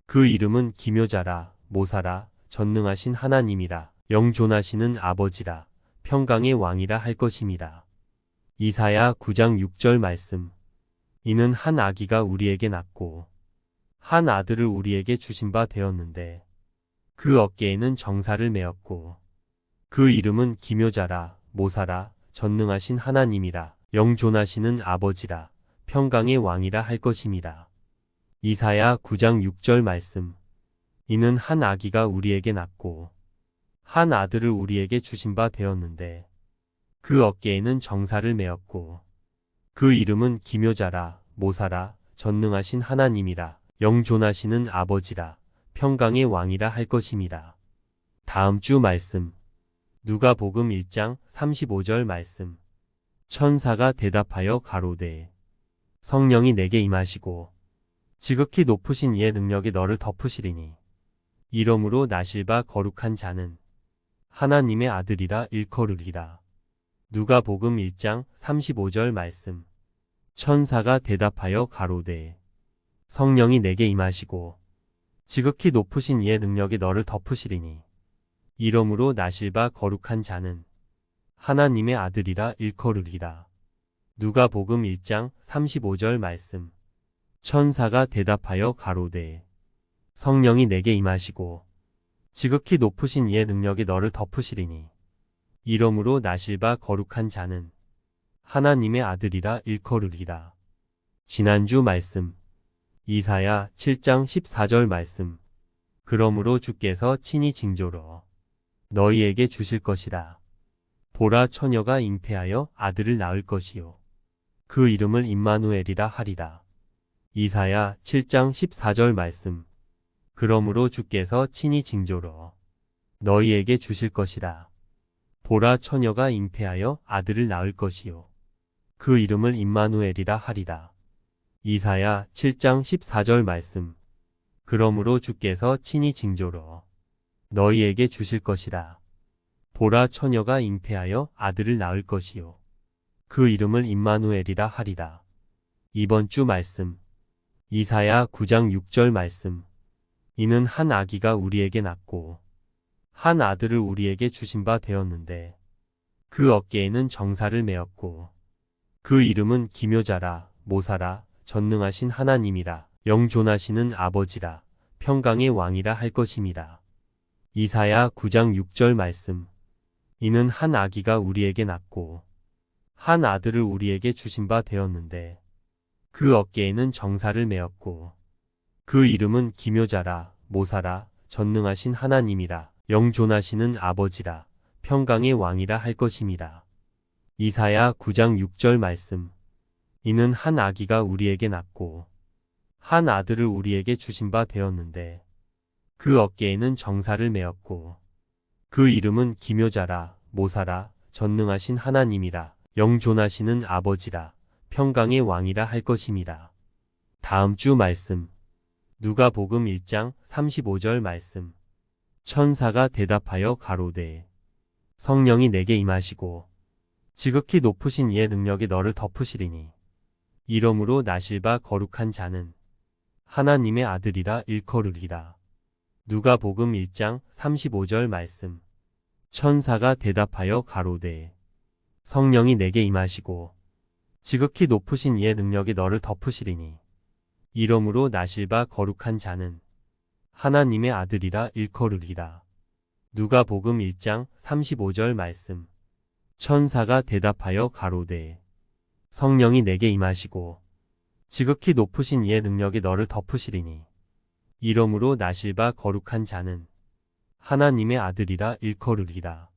그 이름은 기묘자라 모사라 전능하신 하나님이라 영존하시는 아버지라 평강의 왕이라 할 것임이라. 이사야 9장 6절 말씀. 이는 한 아기가 우리에게 낳고 한 아들을 우리에게 주신 바 되었는데 그 어깨에는 정사를 메었고 그 이름은 기묘자라 모사라 전능하신 하나님이라 영존하시는 아버지라 평강의 왕이라 할 것임이라. 이사야 9장 6절 말씀. 이는 한 아기가 우리에게 낳고 한 아들을 우리에게 주신 바 되었는데 그 어깨에는 정사를 메었고 그 이름은 기묘자라 모사라 전능하신 하나님이라 영존하시는 아버지라 평강의 왕이라 할 것임이라. 다음 주 말씀. 누가복음 1장 35절 말씀. 천사가 대답하여 가로되 성령이 내게 임하시고 지극히 높으신 이의 능력이 너를 덮으시리니 이러므로 나실 바 거룩한 자는 하나님의 아들이라 일컬으리라. 누가복음 1장 35절 말씀. 천사가 대답하여 가로되 성령이 내게 임하시고 지극히 높으신 이의 능력이 너를 덮으시리니 이러므로 나실 바 거룩한 자는 하나님의 아들이라 일컬으리라. 누가복음 1장 35절 말씀. 천사가 대답하여 가로되 성령이 내게 임하시고 지극히 높으신 이의 능력이 너를 덮으시리니 이러므로 나실 바 거룩한 자는 하나님의 아들이라 일컬으리라. 지난주 말씀. 이사야 7장 14절 말씀. 그러므로 주께서 친히 징조로 너희에게 주실 것이라. 보라 처녀가 잉태하여 아들을 낳을 것이요 그 이름을 임마누엘이라 하리라. 이사야 7장 14절 말씀. 그러므로 주께서 친히 징조로 너희에게 주실 것이라. 보라 처녀가 잉태하여 아들을 낳을 것이요 그 이름을 임마누엘이라 하리라. 이사야 7장 14절 말씀. 그러므로 주께서 친히 징조로 너희에게 주실 것이라. 보라 처녀가 잉태하여 아들을 낳을 것이요 그 이름을 임마누엘이라 하리라. 이번 주 말씀. 이사야 9장 6절 말씀. 이는 한 아기가 우리에게 낳고 한 아들을 우리에게 주신 바 되었는데 그 어깨에는 정사를 메었고 그 이름은 기묘자라 모사라 전능하신 하나님이라 영존하시는 아버지라 평강의 왕이라 할 것임이라. 이사야 9장 6절 말씀. 이는 한 아기가 우리에게 낳고 한 아들을 우리에게 주신 바 되었는데 그 어깨에는 정사를 메었고 그 이름은 기묘자라 모사라 전능하신 하나님이라 영존하시는 아버지라 평강의 왕이라 할 것임이라. 이사야 9장 6절 말씀. 이는 한 아기가 우리에게 낳고 한 아들을 우리에게 주신 바 되었는데 그 어깨에는 정사를 메었고 그 이름은 기묘자라 모사라 전능하신 하나님이라 영존하시는 아버지라 평강의 왕이라 할 것임이라. 다음 주 말씀. 누가복음 1장 35절 말씀. 천사가 대답하여 가로되 성령이 내게 임하시고 지극히 높으신 이의 능력이 너를 덮으시리니 이러므로 나실 바 거룩한 자는 하나님의 아들이라 일컬으리라. 누가복음 1장 35절 말씀. 천사가 대답하여 가로되 성령이 내게 임하시고 지극히 높으신 이의 능력이 너를 덮으시리니 이러므로 나실 바 거룩한 자는 하나님의 아들이라 일컬으리라. 누가복음 1장 35절 말씀. 천사가 대답하여 가로되 성령이 내게 임하시고 지극히 높으신 이의 능력이 너를 덮으시리니 이러므로 나실 바 거룩한 자는 하나님의 아들이라 일컬으리라.